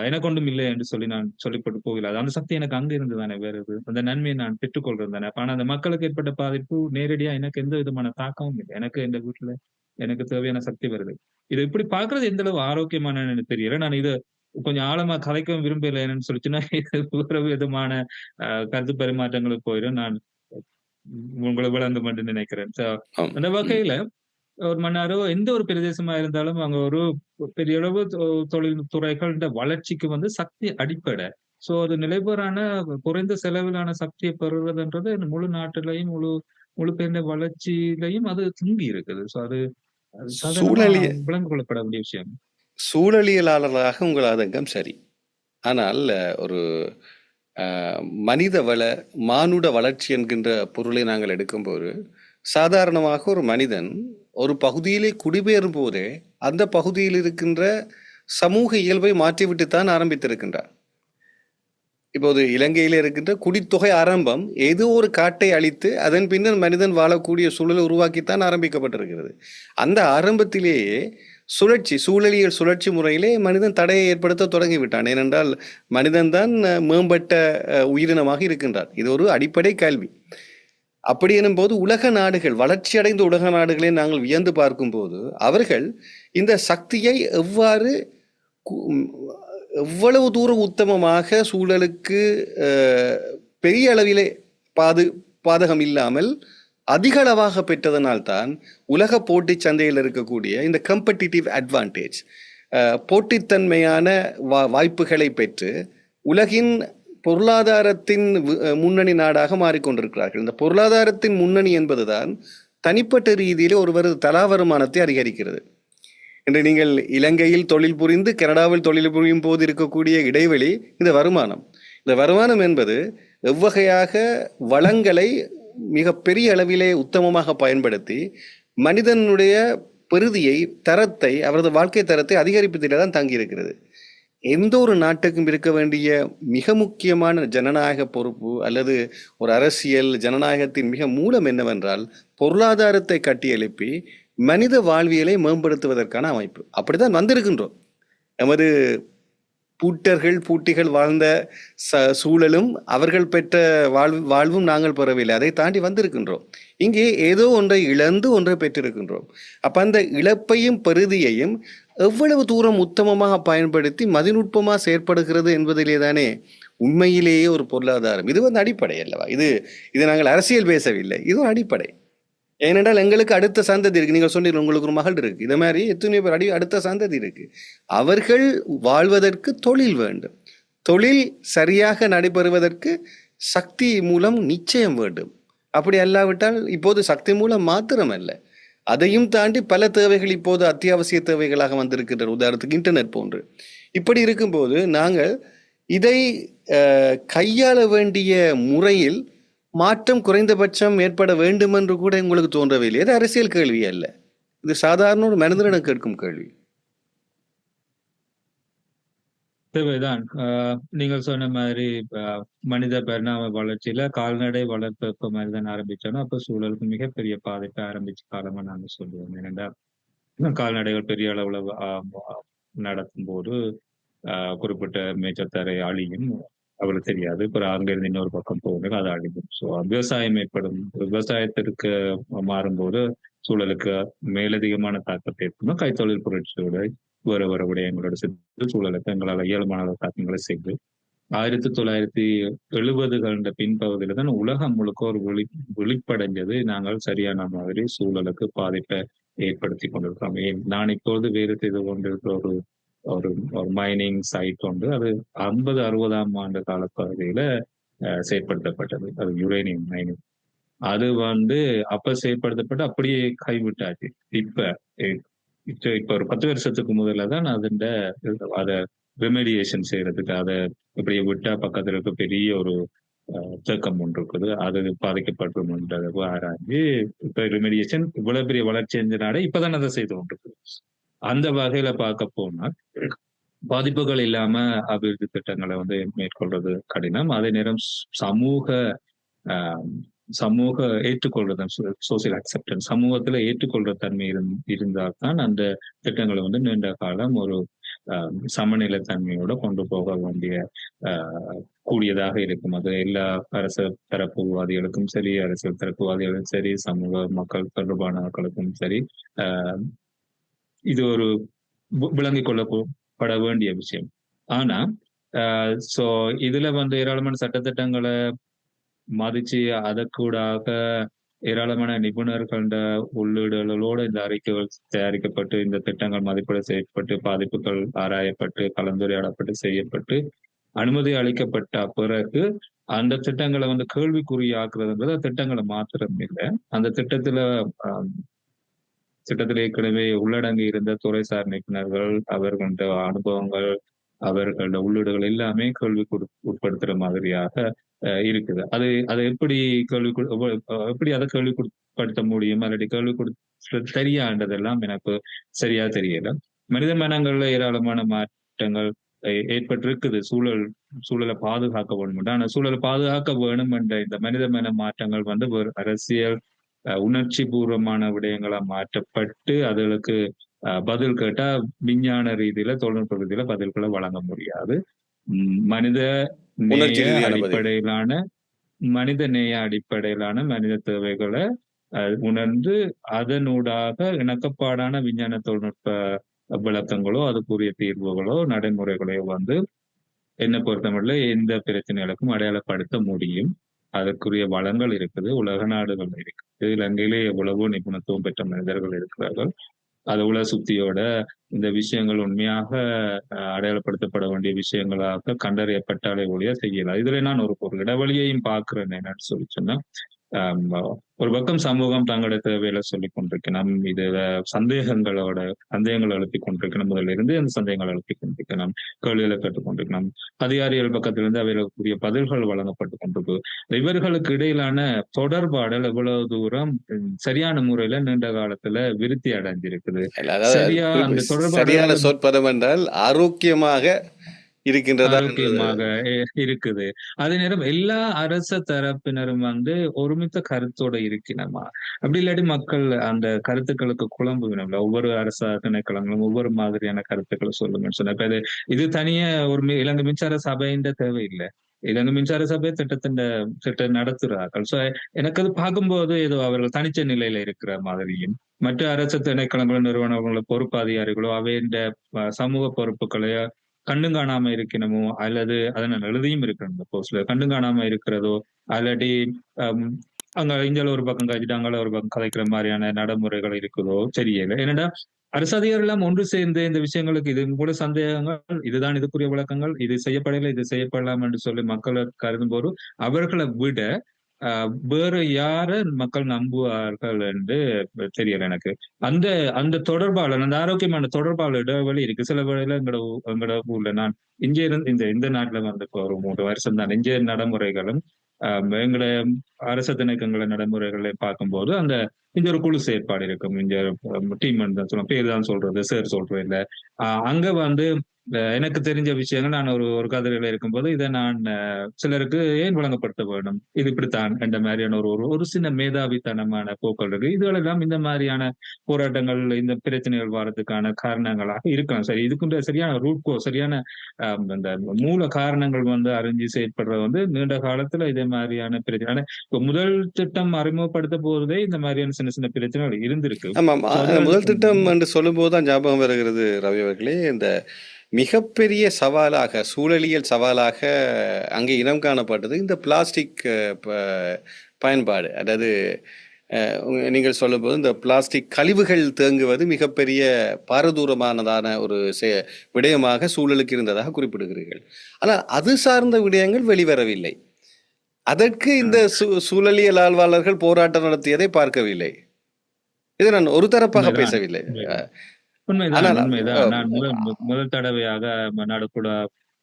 எனக்கு ஒன்றும் இல்லை என்று சொல்லி நான் சொல்லிப்பட்டு போகலாது. அந்த சக்தி எனக்கு அங்க இருந்து தானே வருது, அந்த நன்மையை நான் பெற்றுக்கொள்றது தானே. ஆனா அந்த மக்களுக்கு ஏற்பட்ட பாதிப்பு நேரடியா எனக்கு எந்த விதமான தாக்கமும் இல்லை. எனக்கு இந்த வீட்டுல எனக்கு தேவையான சக்தி வருது. இதை இப்படி பாக்குறது எந்த அளவு ஆரோக்கியமான எனக்கு தெரியல. நான் இதை கொஞ்சம் ஆழமா கலைக்கவும் விரும்பல. என்னன்னு சொல்லிச்சுன்னா வேறு விதமான கருத்து பரிமாற்றங்களுக்கு போயிடும். நான் உங்களை விளங்கும் என்று நினைக்கிறேன். அந்த வகையில ஒரு மன்னாரோ எந்த ஒரு பிரதேசமா இருந்தாலும் அங்க ஒரு பெரிய அளவு தொழில்துறைகள் வளர்ச்சிக்கு சக்தி அடிப்படை. சோ அது நிலைபெறான குறைந்த செலவிலான சக்தியை பெறுவதுன்றது முழு நாட்டிலையும் முழு பேருடைய வளர்ச்சியிலையும் அது தூங்கி இருக்குது. சோ அது விளங்கு கொள்ளப்பட வேண்டிய விஷயம். சூழலியலாளர்களாக உங்கள் ஆதங்கம் சரி. ஆனால் ஒரு மனித வள மானுட வளர்ச்சி என்கின்ற பொருளை நாங்கள் எடுக்கும்போது சாதாரணமாக ஒரு மனிதன் ஒரு பகுதியிலே குடிபெயரும் போதே அந்த பகுதியில் இருக்கின்ற சமூக இயல்பை மாற்றிவிட்டுத்தான் ஆரம்பித்திருக்கின்றார். இப்போது இலங்கையில் இருக்கின்ற குடித்தொகை ஆரம்பம் ஏதோ ஒரு காட்டை அழித்து அதன் பின்னர் மனிதன் வாழக்கூடிய சூழலை உருவாக்கித்தான் ஆரம்பிக்கப்பட்டிருக்கிறது. அந்த ஆரம்பத்திலேயே சூழலியல் சுழற்சி முறையிலே மனிதன் தடையை ஏற்படுத்த தொடங்கிவிட்டான். ஏனென்றால் மனிதன் தான் மேம்பட்ட உயிரினமாக இருக்கின்றான். இது ஒரு அடிப்படை கேள்வி. அப்படி எனும் போது உலக நாடுகள், வளர்ச்சி அடைந்த உலக நாடுகளை நாங்கள் வியந்து பார்க்கும் போது அவர்கள் இந்த சக்தியை எவ்வளவு தூரம் உத்தமமாக சூழலுக்கு பெரிய அளவிலே பாதகம் இல்லாமல் அதிக அளவாக பெற்றதனால்தான் உலக போட்டி சந்தையில் இருக்கக்கூடிய இந்த கம்படிட்டிவ் அட்வான்டேஜ், போட்டித்தன்மையான வாய்ப்புகளை பெற்று உலகின் பொருளாதாரத்தின் முன்னணி நாடாக மாறிக்கொண்டிருக்கிறார்கள். இந்த பொருளாதாரத்தின் முன்னணி என்பதுதான் தனிப்பட்ட ரீதியிலே ஒருவரது தலா வருமானத்தை அதிகரிக்கிறது. இன்று நீங்கள் இலங்கையில் தொழில் புரிந்து கனடாவில் தொழில் புரியும் போது இருக்கக்கூடிய இடைவெளி இந்த வருமானம். இந்த வருமானம் என்பது எவ்வகையாக வளங்களை மிக பெரிய அளவிலே உத்தமமாக பயன்படுத்தி மனிதனுடைய பெறுதியை, தரத்தை, அவரது வாழ்க்கை தரத்தை அதிகரிப்பதிலே தான் தங்கியிருக்கிறது. எந்த ஒரு நாட்டுக்கும் இருக்க வேண்டிய மிக முக்கியமான ஜனநாயக பொறுப்பு அல்லது ஒரு அரசியல் ஜனநாயகத்தின் மிக மூலம் என்னவென்றால் பொருளாதாரத்தை கட்டியெழுப்பி மனித வாழ்வியலை மேம்படுத்துவதற்கான அமைப்பு. அப்படித்தான் வந்திருக்கின்றோம். நமது பூட்டிகள் வாழ்ந்த சூழலும் அவர்கள் பெற்ற வாழ்வும் நாங்கள் பெறவில்லை. அதை தாண்டி வந்திருக்கின்றோம். இங்கே ஏதோ ஒன்றை இழந்து ஒன்றை பெற்றிருக்கின்றோம். அப்ப அந்த இழப்பையும் பெறுதியையும் எவ்வளவு தூரம் உத்தமமாக பயன்படுத்தி மதிநுட்பமாக செயற்படுகிறது என்பதிலே தானே உண்மையிலேயே ஒரு பொருளாதாரம். இது அடிப்படை அல்லவா? இது நாங்கள் அரசியல் பேசவில்லை, இது ஒரு அடிப்படை. ஏனென்றால் எங்களுக்கு அடுத்த சந்ததி இருக்கு. நீங்கள் சொன்னீங்க உங்களுக்கு ஒரு மகள் இருக்கு. இதை மாதிரி எத்தனையோ பேர் அடுத்த சந்ததி இருக்கு. அவர்கள் வாழ்வதற்கு தொழில் வேண்டும். தொழில் சரியாக நடைபெறுவதற்கு சக்தி மூலம் நிச்சயம் வேண்டும். அப்படி அல்லாவிட்டால் இப்போது சக்தி மூலம் மாத்திரமல்ல, அதையும் தாண்டி பல தேவைகள் இப்போது அத்தியாவசிய தேவைகளாக வந்திருக்கின்றன. உதாரணத்துக்கு இன்டர்நெட் போன்று. இப்படி இருக்கும்போது நாங்கள் இதை கையாள வேண்டிய முறையில் மாற்றம் குறைந்தபட்சம் ஏற்பட வேண்டும் என்று கூட உங்களுக்கு தோன்றவில்லை. இது அரசியல் கேள்வி அல்ல, இது சாதாரண ஒரு மனிதனிடம் கேட்கும் கேள்வி. தேவைதான். நீங்கள் சொன்ன மாதிரி மனித பரிணாம வளர்ச்சியில கால்நடை வளர்ப்பு எப்ப மனிதன் ஆரம்பிச்சானோ அப்ப சூழலுக்கு மிகப்பெரிய பாதிப்பை ஆரம்பிச்ச காலமா நாங்க சொல்லுவோம். ஏனென்றா கால்நடைகள் பெரிய அளவுல நடக்கும் போது குறிப்பிட்ட மேய்ச்சல்தரை அழியும், அவளுக்கு தெரியாது. அப்புறம் அங்கிருந்து இன்னொரு பக்கம் போகும்போது அது அழியும். ஸோ விவசாயம் ஏற்படும், விவசாயத்திற்கு மாறும்போது சூழலுக்கு மேலதிகமான தாக்கத்தை ஏற்படும். கைத்தொழில் புரட்சியோட வேற விடயங்களோட சேர்த்து சூழலுக்கு எங்களால் இயல்பான தாக்கங்களை செய்து 1970 பின்பகுதியில தான் உலகம் முழுக்க ஒரு விழிப்படைஞ்சது. நாங்கள் சரியான மாதிரி சூழலுக்கு பாதிப்பை ஏற்படுத்தி கொண்டிருக்கிறோம். நான் இப்போது வேறு செய்து கொண்டிருக்கிற ஒரு ஒரு மைனிங் சைட் ஒன்று, அது 50-60ஆம் ஆண்டு கால பகுதியில செயற்படுத்தப்பட்டது. அது யுரேனியம் மைனிங். அது அப்ப செயற்படுத்தப்பட்டு அப்படியே கைவிட்டாச்சு. இப்ப ஒரு 10 வருஷத்துக்கு முதல்ல தான் அதை ரெமெடியேஷன் செய்யறதுக்கு, அதை இப்படியே விட்டா பக்கத்துல இருக்க பெரிய ஒரு தேக்கம் ஒன்று இருக்குது, அது பாதிக்கப்பட்டு ஆராய்ஞ்சு இப்ப ரெமெடியேஷன் இவ்வளவு பெரிய வளர்ச்சி அடைஞ்ச இப்பதான் அதை செய்து கொண்டிருக்கு. அந்த வகையில பார்க்க போனா பாதிப்புகள் இல்லாம அபிவிருத்தி திட்டங்களை மேற்கொள்றது கடினம். அதே நேரம் சமூக ஏற்றுக்கொள்றது, சோசியல் அக்செப்டன்ஸ், சமூகத்துல ஏற்றுக்கொள்ற தன்மை இருந்தால் தான் அந்த திட்டங்களை நீண்ட காலம் ஒரு சமநிலை தன்மையோட கொண்டு போக வேண்டிய கூடியதாக இருக்கும். அது எல்லா அரசு தரப்புவாதிகளுக்கும் சரி, அரசியல் தரப்புவாதிகளுக்கும் சரி, சமூக மக்கள் தொடர்பான மக்களுக்கும் சரி, இது ஒரு விளங்கிக் கொள்ளப்பட வேண்டிய விஷயம். ஆனா சோ இதுல ஏராளமான சட்டத்திட்டங்களை மதிச்சு அதற்கூடாக ஏராளமான நிபுணர்கள உள்ளீடுகளோட இந்த அறிக்கைகள் தயாரிக்கப்பட்டு, இந்த திட்டங்கள் மதிப்பீடு செய்யப்பட்டு, பாதிப்புகள் ஆராயப்பட்டு, கலந்துரையாடப்பட்டு, செய்யப்பட்டு, அனுமதி அளிக்கப்பட்ட பிறகு அந்த திட்டங்களை கேள்விக்குறியாக்குறதுன்றது திட்டங்களை மாத்திரம் இல்லை. அந்த திட்டத்துல ஏற்கனவே உள்ளடங்கி இருந்த துறைசார் நிபுணர்கள், அவர்களோட அனுபவங்கள், அவர்களோட உள்ளீடுகள் எல்லாமே கேள்விக்கு உட்படுத்துற மாதிரியாக இருக்குது. அதை எப்படி அதை கேள்விக்குட்படுத்த முடியும், அல்லது தெரியாண்டதெல்லாம் எனக்கு சரியா தெரியல. மனித மனங்கள்ல ஏராளமான மாற்றங்கள் ஏற்பட்டிருக்குது. சூழலை பாதுகாக்க வேணும். ஆனா சூழலை பாதுகாக்க வேணும் என்ற இந்த மனித மன மாற்றங்கள் ஒரு அரசியல் உணர்ச்சி பூர்வமான விடயங்களா மாற்றப்பட்டு அதுகளுக்கு பதில் கேட்டா விஞ்ஞான ரீதியில, தொழில்நுட்ப ரீதியில பதில்களை வழங்க முடியாது. மனித நேய அடிப்படையிலான மனித தேவைகளை உணர்ந்து அதனூடாக இணக்கப்பாடான விஞ்ஞான தொழில்நுட்ப விளக்கங்களோ, அதுக்குரிய தீர்வுகளோ, நடைமுறைகளையோ என்னை பொறுத்தமட்டில் எந்த பிரச்சனைகளுக்கும் அடையாளப்படுத்த முடியும். அதற்குரிய வளங்கள் இருக்குது, உலக நாடுகள் இருக்குது, இலங்கையிலே எவ்வளவோ நிபுணத்துவம் பெற்ற மனிதர்கள் இருக்கிறார்கள். அது உலக சுத்தியோட இந்த விஷயங்கள் உண்மையாக அடையாளப்படுத்தப்பட வேண்டிய விஷயங்களாக கண்டறியப்பட்டாலே ஒழிய செய்யலாம். இதுல நான் ஒரு இடைவெளியையும் பார்க்கிறேன். என்னன்னு சொன்னா, ஆம், ஒரு பக்கம் சமூகம் தங்களுடைய தேவைகளை சொல்லிக் கொண்டிருக்கணும். இது சந்தேகங்களை எழுப்பிக் கொண்டிருக்கணும். முதல்ல இருந்து அந்த சந்தேகங்களை எழுப்பிக் கொண்டிருக்கணும். கேள்விகளை கேட்டுக் கொண்டிருக்கணும். அதிகாரிகள் பக்கத்திலிருந்து அவைகளுக்குரிய பதில்கள் வழங்கப்பட்டுக் கொண்டிருக்கு. இவர்களுக்கு இடையிலான தொடர்பாடல் எவ்வளவு தூரம் சரியான முறையில நீண்ட காலத்துல விருத்தி அடைஞ்சிருக்குது. இல்ல, அதாவது சரியா அந்த சரியான தொடர்பாடல்கள் சொற்பதம் என்றால் ஆரோக்கியமாக இருக்கின்றதா என்றது. ஆரோக்கியமாக இருக்குது. அதே நேரம் எல்லா அரச தரப்பினரும் ஒருமித்த கருத்தோட இருக்கணுமா? அப்படி இல்லாட்டி மக்கள் அந்த கருத்துக்களுக்கு குழம்புவினோம்ல. ஒவ்வொரு அரச திணைக்களங்களும் ஒவ்வொரு மாதிரியான கருத்துக்களை சொல்லுங்கன்னு சொன்னா. இப்ப இது தனியா இலங்கை மின்சார சபையின் தேவையில்ல. இலங்கை மின்சார சபை திட்டம் நடத்துறார்கள். சோ எனக்கு அது பார்க்கும்போது ஏதோ அவர்கள் தனிச்ச நிலையில இருக்கிற மாதிரியும், மற்ற அரசு திணைக்களங்களும் நிறுவனங்களோ பொறுப்பு அதிகாரிகளோ அவையின் சமூக பொறுப்புகளை கண்டும் காணாம இருக்கணுமோ, அல்லது அத நான் எழுதியும் இருக்கிறேன் இந்த போஸ்ட்ல. கண்டும் காணாம இருக்கிறதோ, அல்லாட்டி அம் அங்க இந்தியால ஒரு பக்கம் கதைச்சுட்டு, அங்கால ஒரு பக்கம் கதைக்கிற மாரியான நடைமுறைகள் இருக்குதோ தெரியல. ஏனென்டா அரசு அதிகாரிகள் எல்லாம் ஒன்று சேர்ந்து இந்த விஷயங்களுக்கு இது கூட சந்தேகங்கள், இதுதான் இதுக்குரிய விளக்கங்கள், இது செய்யப்படவில்லை, இது செய்யப்படலாம் என்று சொல்லி மக்கள் கருதும்போது, அவர்களை விட வேற யார மக்கள் நம்புவார்கள் என்று தெரியல எனக்கு. அந்த அந்த தொடர்பாளர், அந்த ஆரோக்கியமான தொடர்பாளர் இடைவெளி இருக்கு. சில வேளையில எங்கட ஊர்ல நான் இங்கே இருந்து இந்த நாட்டுல இப்ப ஒரு 3 வருஷம் தான். இங்கே நடைமுறைகளும் எங்கட அரசு திணைக்கள நடைமுறைகளை பார்க்கும்போது இந்த ஒரு குழு செயற்பாடு இருக்கும். இந்த டீம் தான் சொல்லுவோம். பேர் தான் சொல்றது, சார் சொல்றது இல்ல. அங்க எனக்கு தெரிஞ்ச விஷயங்கள் நான் ஒரு கதிரையில இருக்கும்போது இதை நான் சிலருக்கு ஏன் வழங்கப்படுத்த வேண்டும், இது இப்படித்தான் என்ற மாதிரியான ஒரு சின்ன மேதாவித்தனமான போக்கள் இருக்கு. இதுகளெல்லாம் இந்த மாதிரியான போராட்டங்கள், இந்த பிரச்சனைகள் வரதுக்கான காரணங்களாக இருக்கலாம். சரி, இதுக்கு சரியான ரூட் சரியான இந்த மூல காரணங்கள் அறிஞ்சு செயற்படுறது நீண்ட காலத்துல இதே மாதிரியான பிரச்சனை. ஆனா இப்ப முதல் திட்டம் அறிமுகப்படுத்த போறதே இந்த மாதிரியான சின்ன சின்ன பிரச்சனைகள் இருந்திருக்கு. ஆமாம். So அதுகள் முதல் திட்டம் என்று சொல்லும்போது தான் ஞாபகம் வருகிறது ரவி அவர்களே. இந்த மிகப்பெரிய சவாலாக, சூழலியல் சவாலாக அங்கே இனம் காணப்பட்டது இந்த பிளாஸ்டிக் பயன்பாடு. அதாவது நீங்கள் சொல்லும்போது இந்த பிளாஸ்டிக் கழிவுகள் தேங்குவது மிகப்பெரிய பாரதூரமானதான ஒரு விடயமாக சூழலுக்கு இருந்ததாக குறிப்பிடுகிறீர்கள். ஆனால் அது சார்ந்த விடயங்கள் வெளிவரவில்லை. அதற்கு இந்த சூழலியல் ஆழ்வாளர்கள் போராட்டம் நடத்தியதை பார்க்கவில்லை. இதை நான் ஒரு தரப்பாக பேசவில்லை. உண்மைதான். நான் முதல் தடவையாக நடுப்புற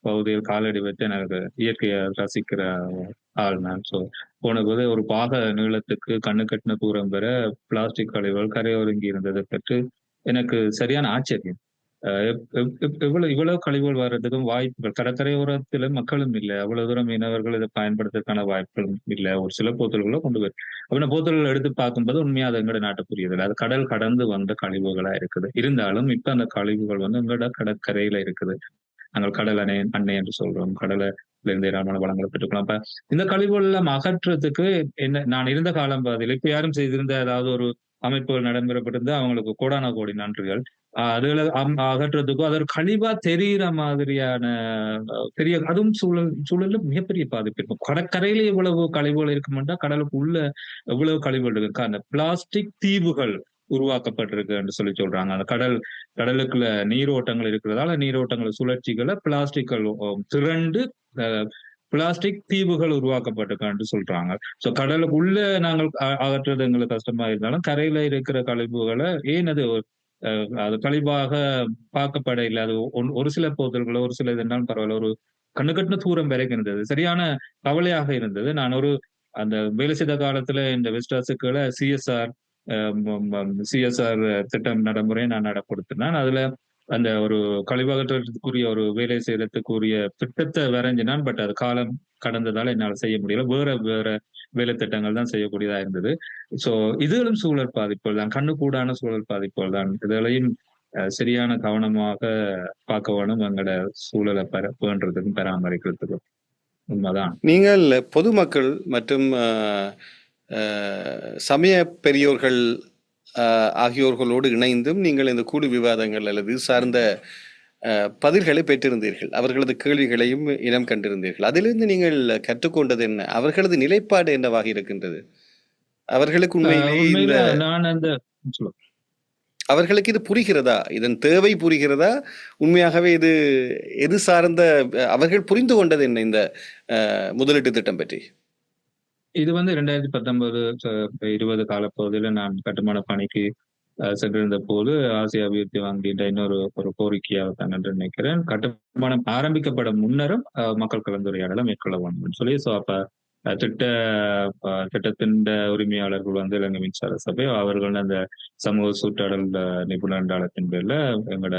பகுதியில் காலடி வைத்து எனக்கு இயற்கையை ரசிக்கிற ஆள் நான். சோ போன போது ஒரு பாக நீளத்துக்கு கண்ணு கட்டின தூரம் பெற பிளாஸ்டிக் கழிவுகள் கரையொருங்கி இருந்ததை பற்றி எனக்கு சரியான ஆச்சரியம். இவ்வளவு கழிவுகள் வர்றதுக்கும் வாய்ப்புகள், கடற்கரையோரத்துல மக்களும் இல்லை, அவ்வளவு தூரம் மீனவர்கள் இதை பயன்படுத்துறதுக்கான வாய்ப்புகளும் இல்லை. ஒரு சில போத்தல்களை கொண்டு போய் அப்படின்னா போத்தல்கள் எடுத்து பார்க்கும்போது உண்மையா அது எங்கட நாட்டு புரியுது. அது கடல் கடந்து வந்த கழிவுகளா இருக்குது. இருந்தாலும் இப்ப அந்த கழிவுகள் எங்கட கடற்கரையில இருக்குது. நாங்கள் கடல் அன்னை என்று சொல்றோம். கடலை இருந்து ஏராளமான வளங்களை பெற்றுக்கலாம். அப்ப இந்த கழிவுகள் எல்லாம் அகற்றுறதுக்கு நான் இருந்த காலம் பாதியில் இப்ப யாரும் செய்திருந்த ஏதாவது ஒரு அமைப்புகள் நடைமுறைப்பட்டிருந்தா அவங்களுக்கு கோடான கோடி நன்றிகள். அதுகளை அகற்றுறதுக்கும் அது ஒரு கழிவா தெரிகிற மாதிரியான அதுவும் சூழல்ல மிகப்பெரிய பாதிப்பு இருக்கும். கடற்கரையில எவ்வளவு கழிவுகள் இருக்குமென்றா கடலுக்கு உள்ள எவ்வளவு கழிவுகள் இருக்கு. அந்த பிளாஸ்டிக் தீவுகள் உருவாக்கப்பட்டிருக்கு என்று சொல்றாங்க. அந்த கடலுக்குள்ள நீரோட்டங்கள் இருக்கிறதால நீரோட்டங்கள் சுழற்சிகளை பிளாஸ்டிக்கள் திரண்டு பிளாஸ்டிக் தீவுகள் உருவாக்கப்பட்டிருக்கான்னு சொல்றாங்க. சோ கடலுக்கு உள்ள நாங்கள் அகற்றுறது எங்களுக்கு கஷ்டமா இருந்தாலும் கரையில இருக்கிற கழிவுகளை ஏன் அது கழிவாக பார்க்கப்பட இல்லை. அது ஒரு சில போதல்களோ ஒரு சில இதுனாலும் பரவாயில்ல, ஒரு கண்ணு கட்டின தூரம் வரைக்கும் இருந்தது. சரியான கவலையாக இருந்தது. நான் அந்த வேலை செய்த காலத்துல இந்த வெஸ்டாஸுக்குள்ள சிஎஸ்ஆர் திட்டம் நடைமுறையை நான் நடப்படுத்தினேன். அதுல அந்த ஒரு கழிவகற்றத்துக்குரிய ஒரு வேலை செய்யறதுக்குரிய திட்டத்தை வரைஞ்சினான். பட் அது காலம் கடந்ததால என்னால் செய்ய முடியல. வேற வேலை திட்டங்கள் தான் செய்யக்கூடியதா இருந்தது. சோ இதுகளும் சூழல் பாதிப்புகள் தான், கண்ணுக்கூடான சூழல் பாதிப்புகள் தான். இதுகளையும் சரியான கவனமாக பார்க்க வேணும். எங்களோட சூழலை பேணுறதுக்கும் பராமரிக்கிறதுக்கும். உண்மைதான். நீங்கள் பொதுமக்கள் மற்றும் சமய பெரியோர்கள் ஆகியோர்களோடு இணைந்தும் நீங்கள் இந்த கூடு விவாதங்கள் அல்லது சார்ந்த பதில்களை பெற்றிருந்தீர்கள். அவர்களது கேள்விகளையும் இனம் கண்டிருந்தீர்கள். அதிலிருந்து நீங்கள் கற்றுக்கொண்டது என்ன? அவர்களது நிலைப்பாடு என்னவாக இருக்கின்றது? அவர்களுக்கு உண்மையிலேயே அவர்களுக்கு இது புரிகிறதா? இதன் தேவை புரிகிறதா? உண்மையாகவே எது சார்ந்த அவர்கள் புரிந்து கொண்டது என்ன இந்த முதலீட்டு திட்டம் பற்றி? இது வந்து 2019 20 காலப்பகுதியில நான் கட்டுமான பணிக்கு சென்றிருந்த போது ஆசிய அபிவிருத்தி வங்கின்ற ஒரு கோரிக்கையாக தான் என்று நினைக்கிறேன். கட்டுமானம் ஆரம்பிக்கப்பட முன்னரும் மக்கள் கலந்துரையாடலை மேற்கொள்ள வேண்டும்னு சொல்லி அப்ப திட்ட திட்டத்தின் உரிமையாளர்கள் வந்து இலங்கை மின்சார சபை அவர்கள் அந்த சமூக சூட்டாடல் நிபுணர் டாலத்தின் பேர்ல எங்களோட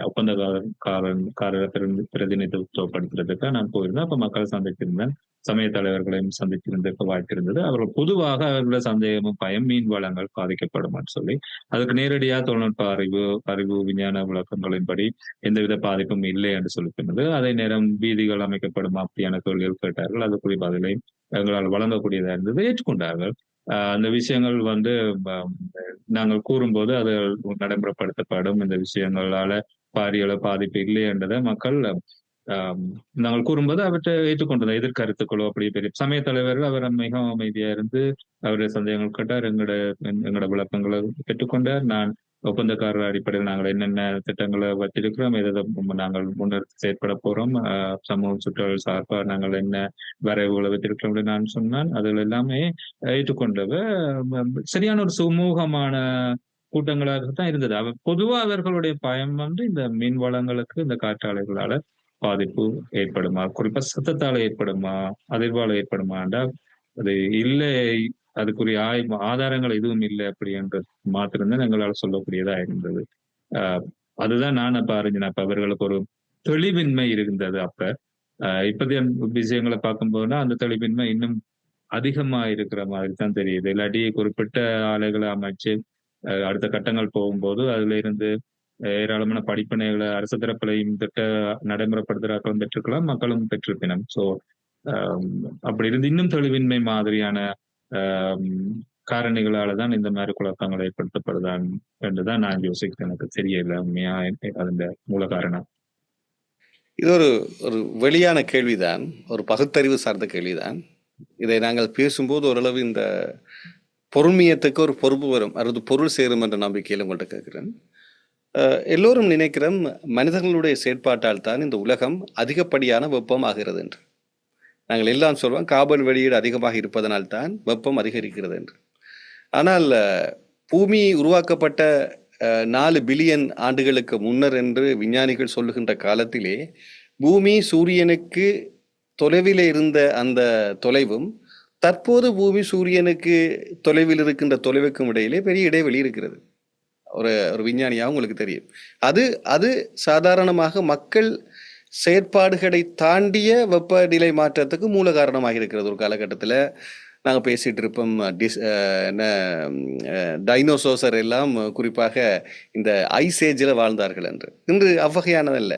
ஒப்பந்தக்காரரை பிரதிநிதித்துவப்படுத்துறதுக்காக நான் போயிருந்தேன். அப்ப மக்களை சந்தித்திருந்தேன், சமய தலைவர்களையும் சந்தித்திருந்ததுக்கு வாய்ப்பு இருந்தது. அவர்கள் பொதுவாக அவர்களோட சந்தேகமும் பயம் மீன் வளங்கள் பாதிக்கப்படும் சொல்லி அதுக்கு நேரடியாக தொழில்நுட்ப அறிவு விஞ்ஞான விளக்கங்களின்படி எந்தவித பாதிப்பும் இல்லை என்று சொல்லியிருந்தது. அதே நேரம் வீதிகள் அமைக்கப்படுமா அப்படியான கேள்விகள் கேட்டார்கள். அதுக்குரிய பதிலை எங்களால் வழங்கக்கூடியதா இருந்தது, ஏற்றுக்கொண்டார்கள். அந்த விஷயங்கள் வந்து நாங்கள் கூறும்போது அது நடைமுறைப்படுத்தப்படும், இந்த விஷயங்களால பாரிய பாதிப்பு இல்லை என்றதை மக்கள் நாங்கள் கூறும்போது அவற்றை ஏற்றுக்கொண்டது. எதிர்கருத்துக்களோ அப்படி பெரிய சமய தலைவர்கள் அவர் மிகவும் அமைதியா இருந்து அவருடைய சந்தேகங்கள் கேட்டார், எங்களோட விளக்கங்களை பெற்றுக்கொண்டார். நான் ஒப்பந்தக்காரர் அடிப்படையில் நாங்கள் என்னென்ன திட்டங்களை வச்சிருக்கிறோம், எதை நாங்கள் முன்னெடுத்து செயற்பட போறோம், சமூக சுற்றுலா சார்பா நாங்கள் என்ன வரைவுகளை வச்சிருக்கிறோம் நான் சொன்னான். அதில் எல்லாமே ஏற்றுக்கொண்டவ சரியான ஒரு சுமூகமான கூட்டங்களாகத்தான் இருந்தது. பொதுவா அவர்களுடைய பயம் வந்து இந்த மீன் வளங்களுக்கு இந்த காற்றாலைகளால பாதிப்பு ஏற்படுமா, குறிப்பா சத்தத்தால ஏற்படுமா, அதிர்வால ஏற்படுமாண்டா அது இல்லை, அதுக்குரிய ஆதாரங்கள் எதுவும் இல்லை அப்படி என்று மாத்திரம்தான் எங்களால் சொல்லக்கூடியதா இருந்தது. அதுதான் நான் அப்ப அறிஞ்சேன். அப்ப அவர்களுக்கு ஒரு தெளிவின்மை இருந்தது. அப்ப இப்போதைய விஷயங்களை பார்க்கும்போதுனா அந்த தெளிவின்மை இன்னும் அதிகமா இருக்கிற மாதிரி தான் தெரியுது. இல்லாட்டி குறிப்பிட்ட ஆலைகளை அமைச்சு அடுத்த கட்டங்கள் போகும்போது அதுல இருந்து ஏராளமான படிப்பினைகளை அரசு தரப்பிலையும் திட்ட நடைமுறைப்படுத்துறாக்களும் பெற்றிருக்கலாம், மக்களும் பெற்றிருப்பினும். சோ அப்படி இருந்து இன்னும் தெளிவின்மை மாதிரியான காரணிகளாலதான் இந்த மாதிரி குழப்பங்கள் ஏற்படுத்தப்படுதான் என்றுதான் நான் யோசிக்கிறேன். எனக்கு தெரியல உண்மையா அதன் மூல காரணம். இது ஒரு வெளியான கேள்விதான், ஒரு பகுத்தறிவு சார்ந்த கேள்விதான். இதை நாங்கள் பேசும்போது ஓரளவு இந்த பொருண்மையத்துக்கு ஒரு பொறுப்பு வரும், அது பொருள் சேரும் என்ற நம்பிக்கையில் உங்கள்கிட்ட கேட்கிறேன். எல்லோரும் நினைக்கிறோம் மனிதர்களுடைய செயற்பாட்டால் தான் இந்த உலகம் அதிகப்படியான வெப்பம் ஆகிறது என்று. நாங்கள் எல்லாம் சொல்வோம் கார்பன் வெளியீடு அதிகமாக இருப்பதனால்தான் வெப்பம் அதிகரிக்கிறது என்று. ஆனால் பூமி உருவாக்கப்பட்ட 4 பில்லியன் ஆண்டுகளுக்கு முன்னர் என்று விஞ்ஞானிகள் சொல்லுகின்ற காலத்திலே பூமி சூரியனுக்கு தொலைவில் இருந்த அந்த தொலைவும் தற்போது பூமி சூரியனுக்கு தொலைவில் இருக்கின்ற தொலைவுக்கும் இடையிலே பெரிய இடைவெளி இருக்கிறது. ஒரு விஞ்ஞானியாக உங்களுக்கு தெரியும். அது சாதாரணமாக மக்கள் செயற்பாடுகளை தாண்டிய வெப்பநிலை மாற்றத்துக்கு மூல காரணமாக இருக்கிறது. ஒரு காலகட்டத்தில் நாங்கள் பேசிகிட்டு இருப்போம் என்ன டைனோசோசர் எல்லாம் குறிப்பாக இந்த ஐஸ் ஏஜில் வாழ்ந்தார்கள் என்று. இன்று அவ்வகையானதல்ல.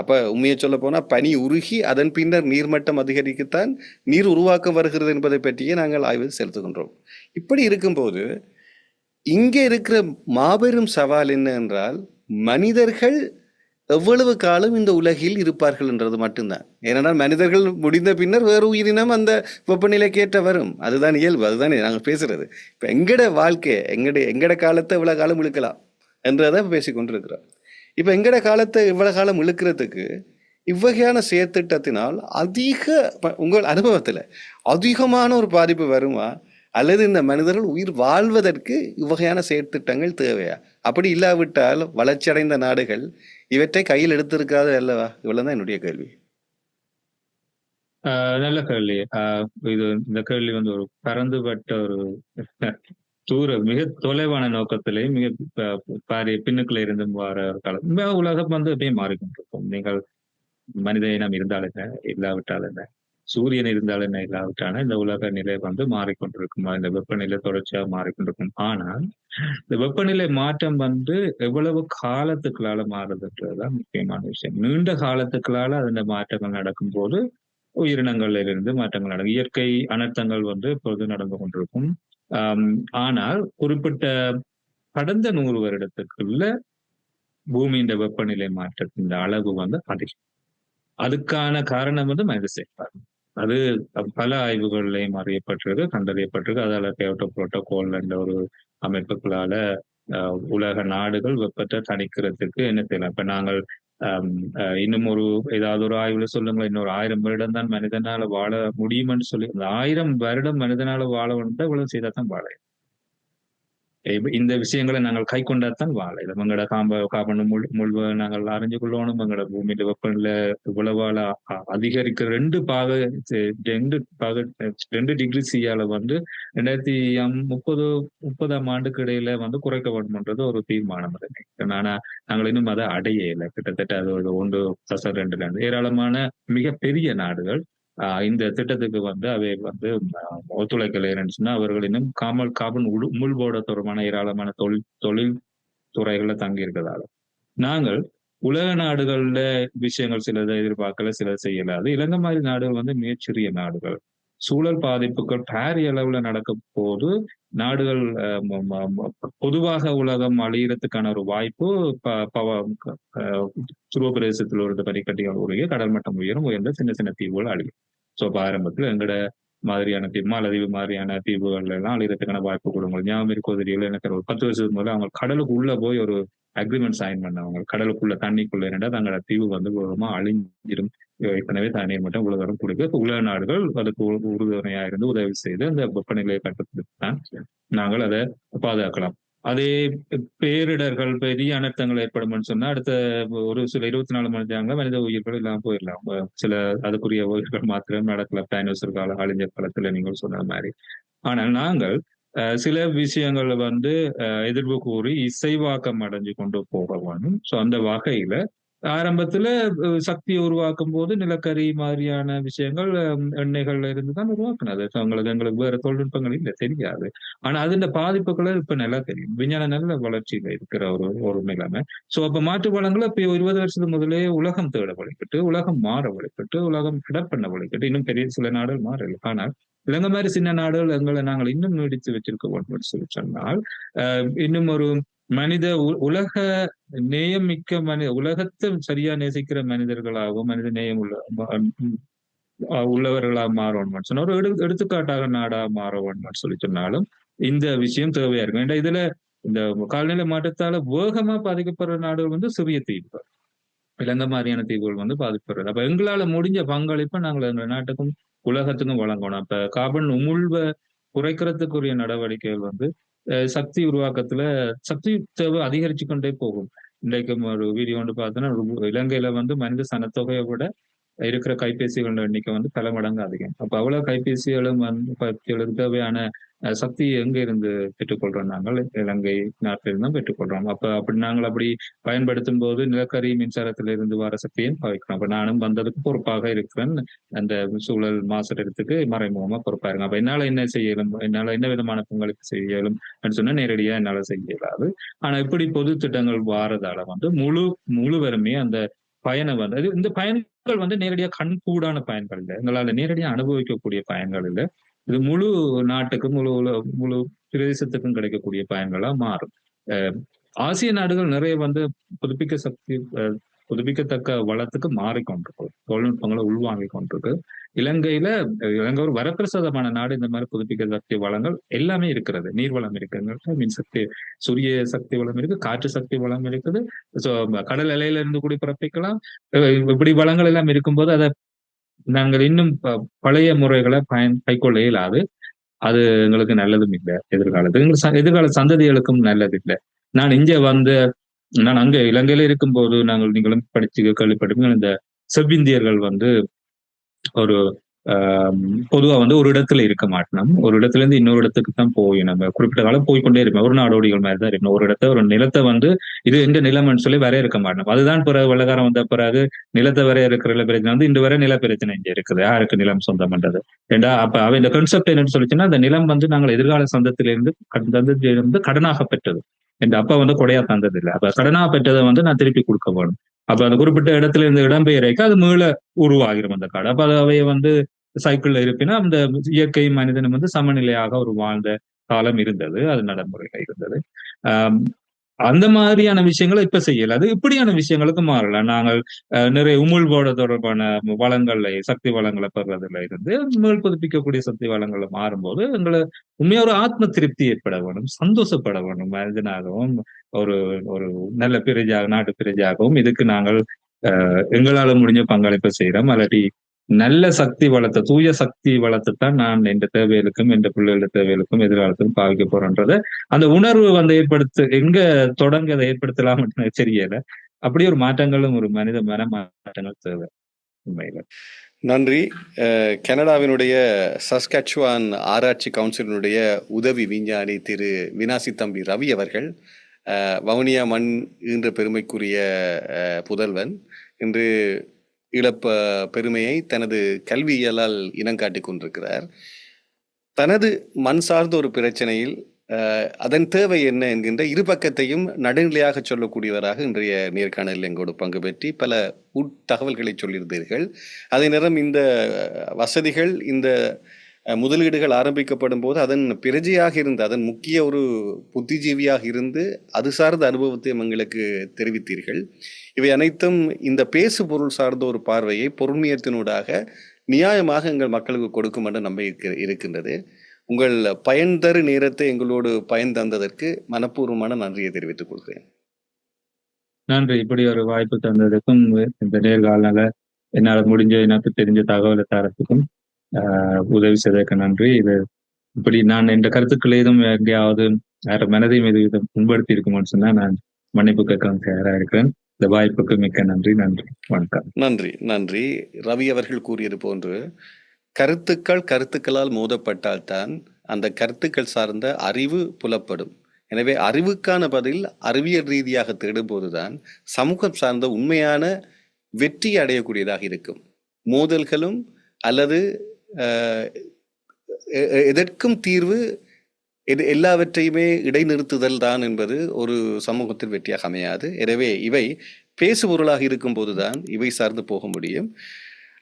அப்போ உண்மையை சொல்ல போனால் பனி உருகி அதன் பின்னர் நீர்மட்டம் அதிகரிக்கத்தான் நீர் உருவாக்கம் வருகிறது என்பதை பற்றியே நாங்கள் ஆய்வு செலுத்துகின்றோம். இப்படி இருக்கும்போது இங்கே இருக்கிற மாபெரும் சவால் என்ன என்றால் மனிதர்கள் எவ்வளவு காலம் இந்த உலகில் இருப்பார்கள் என்றது மட்டும்தான். ஏனென்றால் மனிதர்கள் முடிந்த பின்னர் வேறு உயிரினம் அந்த வெப்பநிலைக்கேற்ற வரும், அதுதான் இயல்பு, அதுதானே நாங்கள் பேசுறது. இப்போ எங்கட வாழ்க்கை எங்கட காலத்தை இவ்வளவு காலம் இழுக்கலாம் என்றதை பேசிக்கொண்டிருக்கிறோம். இப்போ எங்கட காலத்தை இவ்வளவு காலம் இழுக்கிறதுக்கு இவ்வகையான செயற்திட்டத்தினால் உங்கள் அனுபவத்தில் அதிகமான ஒரு பாதிப்பு வருமா, அல்லது இந்த மனிதர்கள் உயிர் வாழ்வதற்கு இவ்வகையான செயற்திட்டங்கள் தேவையா? அப்படி இல்லாவிட்டால் வளர்ச்சி அடைந்த நாடுகள் இவற்றை கையில் எடுத்திருக்காது அல்லவா? இவ்வளவுதான் என்னுடைய கேள்வி. நல்ல கேள்வி. இந்த கேள்வி வந்து ஒரு பரந்துபட்ட ஒரு மிக தொலைவான நோக்கத்திலே மிக பாரிய பின்னுக்குள்ள இருந்து வர காலம். உலகம் வந்து அப்படியே மாறிக்கொண்டிருக்கும். நீங்கள் மனித இனம் இருந்தால் என்ன, இல்லாவிட்டால் என்ன, சூரியன் இருந்தால் என்ன, இல்லாவிட்டான இந்த உலக நிலை வந்து மாறிக்கொண்டிருக்குமா, இந்த வெப்பநிலை தொடர்ச்சியாக மாறிக்கொண்டிருக்கும். ஆனால் இந்த வெப்பநிலை மாற்றம் வந்து எவ்வளவு காலத்துக்குள்ளால மாறுதுன்றதுதான் முக்கியமான விஷயம். நீண்ட காலத்துக்குள்ளால அந்த மாற்றங்கள் நடக்கும் போது உயிரினங்கள்ல இருந்து மாற்றங்கள் நடக்கும். இயற்கை அனர்த்தங்கள் வந்து இப்பொழுது நடந்து கொண்டிருக்கும். ஆனால் குறிப்பிட்ட கடந்த 100 வருடத்துக்குள்ள பூமியின் வெப்பநிலை மாற்றத்தின் அளவு வந்து அதிகம். அதுக்கான காரணம் வந்து மனித செயற்பாடு. அது பல ஆய்வுகள்லையும் அறியப்பட்டிருக்கு, கண்டறியப்பட்டிருக்கு. அதால கியோட்டோ புரோட்டோகால் என்ற ஒரு அமைப்புகளால உலக நாடுகள் வெப்பத்தை தணிக்கிறதுக்கு என்ன செய்யலாம். இப்ப நாங்கள் இன்னும் ஏதாவது ஒரு ஆய்வுல சொல்லுங்களேன், இன்னொரு 1000 வருடம் தான் மனிதனால வாழ முடியும்னு சொல்லி, அந்த 1000 வருடம் மனிதனால வாழ வந்து இவ்வளவு செய்தா தான் வாழ. இந்த விஷயங்களை நாங்கள் கை கொண்டாத்தான் வாழ. இது எங்களோட காபன் முழுவ நாங்கள் அறிஞ்சு கொள்ளணும். எங்களோட பூமியில வெப்பநிலை இவ்வளவால அதிகரிக்க 2 டிகிரி சியால வந்து 2030 ஆண்டுக்கு இடையில வந்து குறைக்க வேண்டும்ன்றது ஒரு தீர்மானம். ஆனா நாங்கள் இன்னும் அதை அடையல. கிட்டத்தட்ட அது ஒரு 1.2 இருந்து ஏராளமான மிகப்பெரிய நாடுகள் இந்த திட்டத்துக்கு வந்து அவை வந்து ஒத்துழைக்கலைன்னு சொன்னா அவர்கள் இன்னும் காபன் உமிழ்வோட தொடர்பான ஏராளமான தொழில் துறைகள்ல தங்கி இருக்கிறதால நாங்கள் உலக நாடுகள்ல விஷயங்கள் சிலதை எதிர்பார்க்கல, சிலதை செய்யலாது. இலங்கை மாதிரி நாடுகள் வந்து மிகச்சிறிய நாடுகள். சூழல் பாதிப்புகள் பாரிய அளவுல நடக்க போது நாடுகள் பொதுவாக உலகம் அழியறதுக்கான ஒரு வாய்ப்பு துருவ பிரதேசத்தில் ஒரு பனிக்கட்டிகள் உருகி கடல் மட்டம் உயர்ந்த சின்ன சின்ன தீவுகள் அழியும். சோ இப்ப ஆரம்பத்துல எங்கட மாதிரியான மாலதீவு மாதிரியான தீவுகள் எல்லாம் அழியறதுக்கான வாய்ப்பு கொடுங்க. ஞாபகம் இருக்கோ தெரியல, எனக்கு ஒரு 10 வருஷத்துக்கு முதல்ல அவங்க கடலுக்கு உள்ள போய் ஒரு அக்ரிமெண்ட் சைன் பண்ணவங்க. கடலுக்குள்ள தண்ணிக்குள்ள இரண்டா தங்களோட தீவு வந்து அழிஞ்சிடும், ஏற்கனவே தண்ணீர் மட்டும் இவ்வளவு தூரம் கொடுக்க இப்ப உலக நாடுகள் அதுக்கு உறுதுணையா இருந்து உதவி செய்து அந்த வெப்பநிலையை கட்டுப்படுத்தான் நாங்கள் அதை பாதுகாக்கலாம். அதே பேரிடர்கள் பெரிய அனர்த்தங்கள் ஏற்படும் சொன்னா அடுத்த ஒரு சில 24 மணி நேரங்கள மனித உயிர்கள் இல்லாம போயிடலாம். சில அதுக்குரிய உயிர்கள் மாத்திரம் நடக்கலாம். டைனோசர் கால அழிஞ்ச காலத்துல நீங்கள் சொன்ன மாதிரி. ஆனால் நாங்கள் சில விஷயங்கள் வந்து எதிர்ப்பு கூறி இசைவாக்கம் அடைஞ்சு கொண்டு போக வேணும். சோ அந்த வகையில ஆரம்பத்துல சக்தியை உருவாக்கும் போது நிலக்கரி மாதிரியான விஷயங்கள் எண்ணெய்கள்ல இருந்து தான் உருவாக்குனது. எங்களுக்கு வேற தொழில்நுட்பங்கள் இல்ல, தெரியாது. ஆனா அதுல பாதிப்புகளை இப்ப நல்லா தெரியும். விஞ்ஞான நல்ல வளர்ச்சியில இருக்கிற ஒரு நிலைமை. சோ அப்ப மாற்று வளங்களை இப்ப 20 வருஷத்துக்கு முதலே உலகம் தேட வழிபட்டு, உலகம் மாற வழிபட்டு, உலகம் பண்ண வழிபட்டு, இன்னும் பெரிய சில நாடுகள் மாறல. ஆனால் இலங்கை மாதிரி சின்ன நாடுகள் எங்களை நாங்கள் இன்னும் நீடித்து வச்சிருக்க வேண்டும் சொல்லி சொன்னால் இன்னும் ஒரு மனித உலக நேயம் மிக்க உலகத்தை சரியா நேசிக்கிற மனிதர்களாகவும் மனித நேயம் உள்ளவர்களாக மாறணும் சொன்னா ஒரு எடுத்துக்காட்டாக நாடா மாறணும் சொல்லி சொன்னாலும் இந்த விஷயம் தேவையா இருக்கும். ஏன்னா இதுல இந்த காலநிலை மாற்றத்தால வேகமா பாதிக்கப்படுற நாடுகள் வந்து சிறிய தீவுகள், இலங்கை மாதிரியான தீவுகள் வந்து பாதிக்கப்படுறது. அப்ப எங்களால முடிஞ்ச பங்களிப்பை நாங்கள் எங்க நாட்டுக்கும் உலகத்துக்கும் வழங்கணும். அப்ப கார்பன் உமிழ்வை குறைக்கிறதுக்குரிய நடவடிக்கைகள் வந்து சக்தி உருவாக்கத்துல சக்தி தேவை அதிகரிச்சு கொண்டே போகும். இன்றைக்கு ஒரு வீடியோ வந்து பார்த்தோன்னா இலங்கையில வந்து மனித சனத்தொகையை விட இருக்கிற கைபேசிகளோட எண்ணிக்கை வந்து பல மடங்கு அதிகம். அப்ப அவ்வளவு கைபேசிகளும் வந்து தேவையான சக்தி எங்க இருந்து பெற்றுக்கொள்றோம்? நாங்கள் இலங்கை நாட்டிலிருந்தும் பெற்றுக்கொள்றோம். அப்படி நாங்கள் அப்படி பயன்படுத்தும் போது நிலக்கரி மின்சாரத்திலிருந்து வர சக்தியும் பாவிக்கிறோம். அப்ப நானும் வந்ததுக்கு பொறுப்பாக இருக்கிறேன். அந்த சூழல் மாசடைறதுக்கு மறைமுகமா பொறுப்பா இருக்கும். அப்ப என்னால என்ன செய்ய இயலும், என்னால என்ன விதமான பங்களிப்பு செய்ய இயலும் சொன்னா நேரடியா என்னால செய்ய இயலாது. ஆனா இப்படி பொது திட்டங்கள் வாரதால வந்து முழுவருமே அந்த பயணம் வந்து இந்த பயன்கள் வந்து நேரடியா கண்கூடான பயன்கள் இல்லை, எங்களால நேரடியா அனுபவிக்கக்கூடிய பயன்கள் இல்லை. இது முழு நாட்டுக்கும் முழு பிரதேசத்துக்கும் கிடைக்கக்கூடிய பயன்களா மாறும். ஆசிய நாடுகள் நிறைய வந்து புதுப்பிக்கத்தக்க வளத்துக்கு மாறிக்கொண்டிருக்கு, தொழில்நுட்பங்களை உள்வாங்கி கொண்டிருக்கு. இலங்கை ஒரு வரப்பிரசாதமான நாடு. இந்த மாதிரி புதுப்பிக்கத்தக்க வளங்கள் எல்லாமே இருக்கிறது. நீர்வளம் இருக்கு, மின்சக்தி, சூரிய சக்தி வளம் இருக்கு, காற்று சக்தி வளம் இருக்குது. சோ கடல் அலையில இருந்து கூட பிறப்பிக்கலாம். இப்படி வளங்கள் எல்லாம் இருக்கும்போது அதை நாங்கள் இன்னும் பழைய முறைகளை கைக்கொள்ள இயலாது. அது எங்களுக்கு நல்லதும் இல்லை. எதிர்காலத்துக்கு எதிர்கால சந்ததிகளுக்கும் நல்லது இல்லை. நான் அங்க இலங்கையில இருக்கும்போது நீங்களும் படிச்சு கேள்விப்பட்டிருப்பீங்க, இந்த செவ்விந்தியர்கள் வந்து ஒரு பொதுவா வந்து ஒரு இடத்துல இருக்க மாட்டோம். ஒரு இடத்துல இருந்து இன்னொரு இடத்துக்கு தான் போய் நம்ம குறிப்பிட்ட காலம் போய்கொண்டே இருப்போம். ஒரு நாடோடிகள் மாதிரி தான் இருக்கணும். ஒரு நிலத்தை வந்து இது எந்த நிலம்னு சொல்லி வரையறுக்க மாட்டோம். அதுதான் பிறகு வெள்ளக்காரன் வந்த பிறகு நிலத்தை வரையறுக்கிற பிரச்சனை வந்து இந்த வரை நில பிரச்சனை இங்க இருக்குது. யாருக்கு நிலம் சொந்தம் பண்றது ஏண்டா? அப்ப அவ இந்த கான்செப்ட் என்னன்னு சொல்லிச்சுன்னா, அந்த நிலம் வந்து நாங்கள் எதிர்கால சந்தத்திலிருந்து கடனாக பெற்றது. என் அப்பா வந்து கொடையா தந்தது இல்லை. அப்ப கடனாக பெற்றதை வந்து நான் திருப்பி கொடுக்க வேணும். அப்ப அந்த குறிப்பிட்ட இடத்துல இருந்து இடம்பெயர்க்க அது மீள உருவாகிரும் அந்த காடு. அப்ப அவைய வந்து சைக்கிள்ல இருப்பினா அந்த இயற்கை மனிதனும் வந்து சமநிலையாக ஒரு வாழ்ந்த காலம் இருந்தது. அது நடைமுறையில இருந்தது. அந்த மாதிரியான விஷயங்களை இப்ப செய்யல. அது இப்படியான விஷயங்களுக்கு மாறல. நாங்கள் நிறைய உமிழ்வோட தொடர்பான வளங்களை, சக்தி வளங்களை பெறுறதுல இருந்து மீள் புதுப்பிக்கக்கூடிய சக்தி வளங்களை மாறும்போது எங்களை உண்மையா ஒரு ஆத்ம திருப்தி ஏற்பட வேணும், சந்தோஷப்பட வேணும். மனிதனாகவும் ஒரு ஒரு நல்ல பிரஜையாக, நாட்டு பிரஜையாகவும் இதுக்கு நாங்கள் எங்களால முடிஞ்ச பங்களிப்பை செய்யறோம். அல்லாட்டி நல்ல சக்தி வளத்தை, தூய சக்தி வளத்தை தான் நான் எந்த தேவைகளுக்கும், எந்த பிள்ளைகளோட தேவைகளுக்கும், எதிர்காலத்துக்கும் பாவிக்க போறேன்றத அந்த உணர்வு வந்து எங்க தொடங்க அதை ஏற்படுத்தலாம் எனக்கு தெரியல. அப்படியே ஒரு மாற்றங்களும் ஒரு மனித மன மாற்றங்கள் தேவை உண்மையில. நன்றி. கனடாவினுடைய சஸ்கச்சுவான் ஆராய்ச்சி கவுன்சிலினுடைய உதவி விஞ்ஞானி திரு வினாசி தம்பி ரவி அவர்கள், வவுனியா மண் என்ற பெருமைக்குரிய புதல்வன், இன்று இழப்ப பெருமையை தனது கல்வியலால் இனங்காட்டிக் கொண்டிருக்கிறார். தனது மண் சார்ந்த ஒரு பிரச்சனையில் அதன் தேவை என்ன என்கின்ற இரு பக்கத்தையும் நடுநிலையாக சொல்லக்கூடியவராக இன்றைய நேர்காணலில் எங்களோடு பங்கு பெற்றி பல உட்தகவல்களை சொல்லியிருந்தீர்கள். அதே நேரம் இந்த வசதிகள், இந்த முதலீடுகள் ஆரம்பிக்கப்படும் போது அதன் பிரஜையாக இருந்து, அதன் முக்கிய ஒரு புத்திஜீவியாக இருந்து அது சார்ந்த அனுபவத்தை எங்களுக்கு தெரிவித்தீர்கள். இவை அனைத்தும் இந்த பேசு பொருள் சார்ந்த ஒரு பார்வையை பொருண்மையத்தினூடாக நியாயமாக எங்கள் மக்களுக்கு கொடுக்கும் என்ற நம்பிக்கை இருக்கின்றது. உங்கள் பயன் தரு நேரத்தை எங்களோடு பயன் தந்ததற்கு மனப்பூர்வமான நன்றியை தெரிவித்துக் கொள்கிறேன். நன்றி. இப்படி ஒரு வாய்ப்பு தந்ததுக்கும், இந்த நேர்காணல என்னால முடிஞ்ச எனக்கு தெரிஞ்ச தகவலை தரத்துக்கும் உதவி செய்ததற்கு நன்றி. இது இப்படி நான் என்ற கருத்துக்கள் ஏதும் எங்கேயாவது வேற மனதையும் எது புண்படுத்தி இருக்குமோன்னு சொன்னா நான் மன்னிப்பு கேட்க தயாரா இருக்கிறேன். இந்த வாய்ப்புக்கு மிக்க நன்றி. நன்றி, வணக்கம். நன்றி. நன்றி. ரவி அவர்கள் கூறியது போன்று கருத்துக்களால் மோதப்பட்டால்தான் அந்த கருத்துக்கள் சார்ந்த அறிவு புலப்படும். எனவே அறிவுக்கான பதில் அறிவியல் ரீதியாக தேடும்போதுதான் சமூகம் சார்ந்த உண்மையான வெற்றி அடையக்கூடியதாக இருக்கும். மோதல்களும் அல்லது எதற்கும் தீர்வு எல்லாவற்றையுமே இடைநிறுத்துதல் தான் என்பது ஒரு சமூகத்தில் வெற்றியாக அமையாது. எனவே இவை பேசுபொருளாக இருக்கும் போதுதான் இவை சார்ந்து போக முடியும்.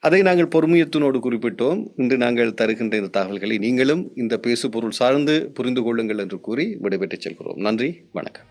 அதை நாங்கள் பொறுமையத்தினோடு குறிப்பிட்டோம். இன்று நாங்கள் தருகின்ற இந்த தகவல்களை நீங்களும் இந்த பேசு பொருள் சார்ந்து புரிந்து கொள்ளுங்கள் என்று கூறி விடைபெற்றுச் செல்கிறோம். நன்றி, வணக்கம்.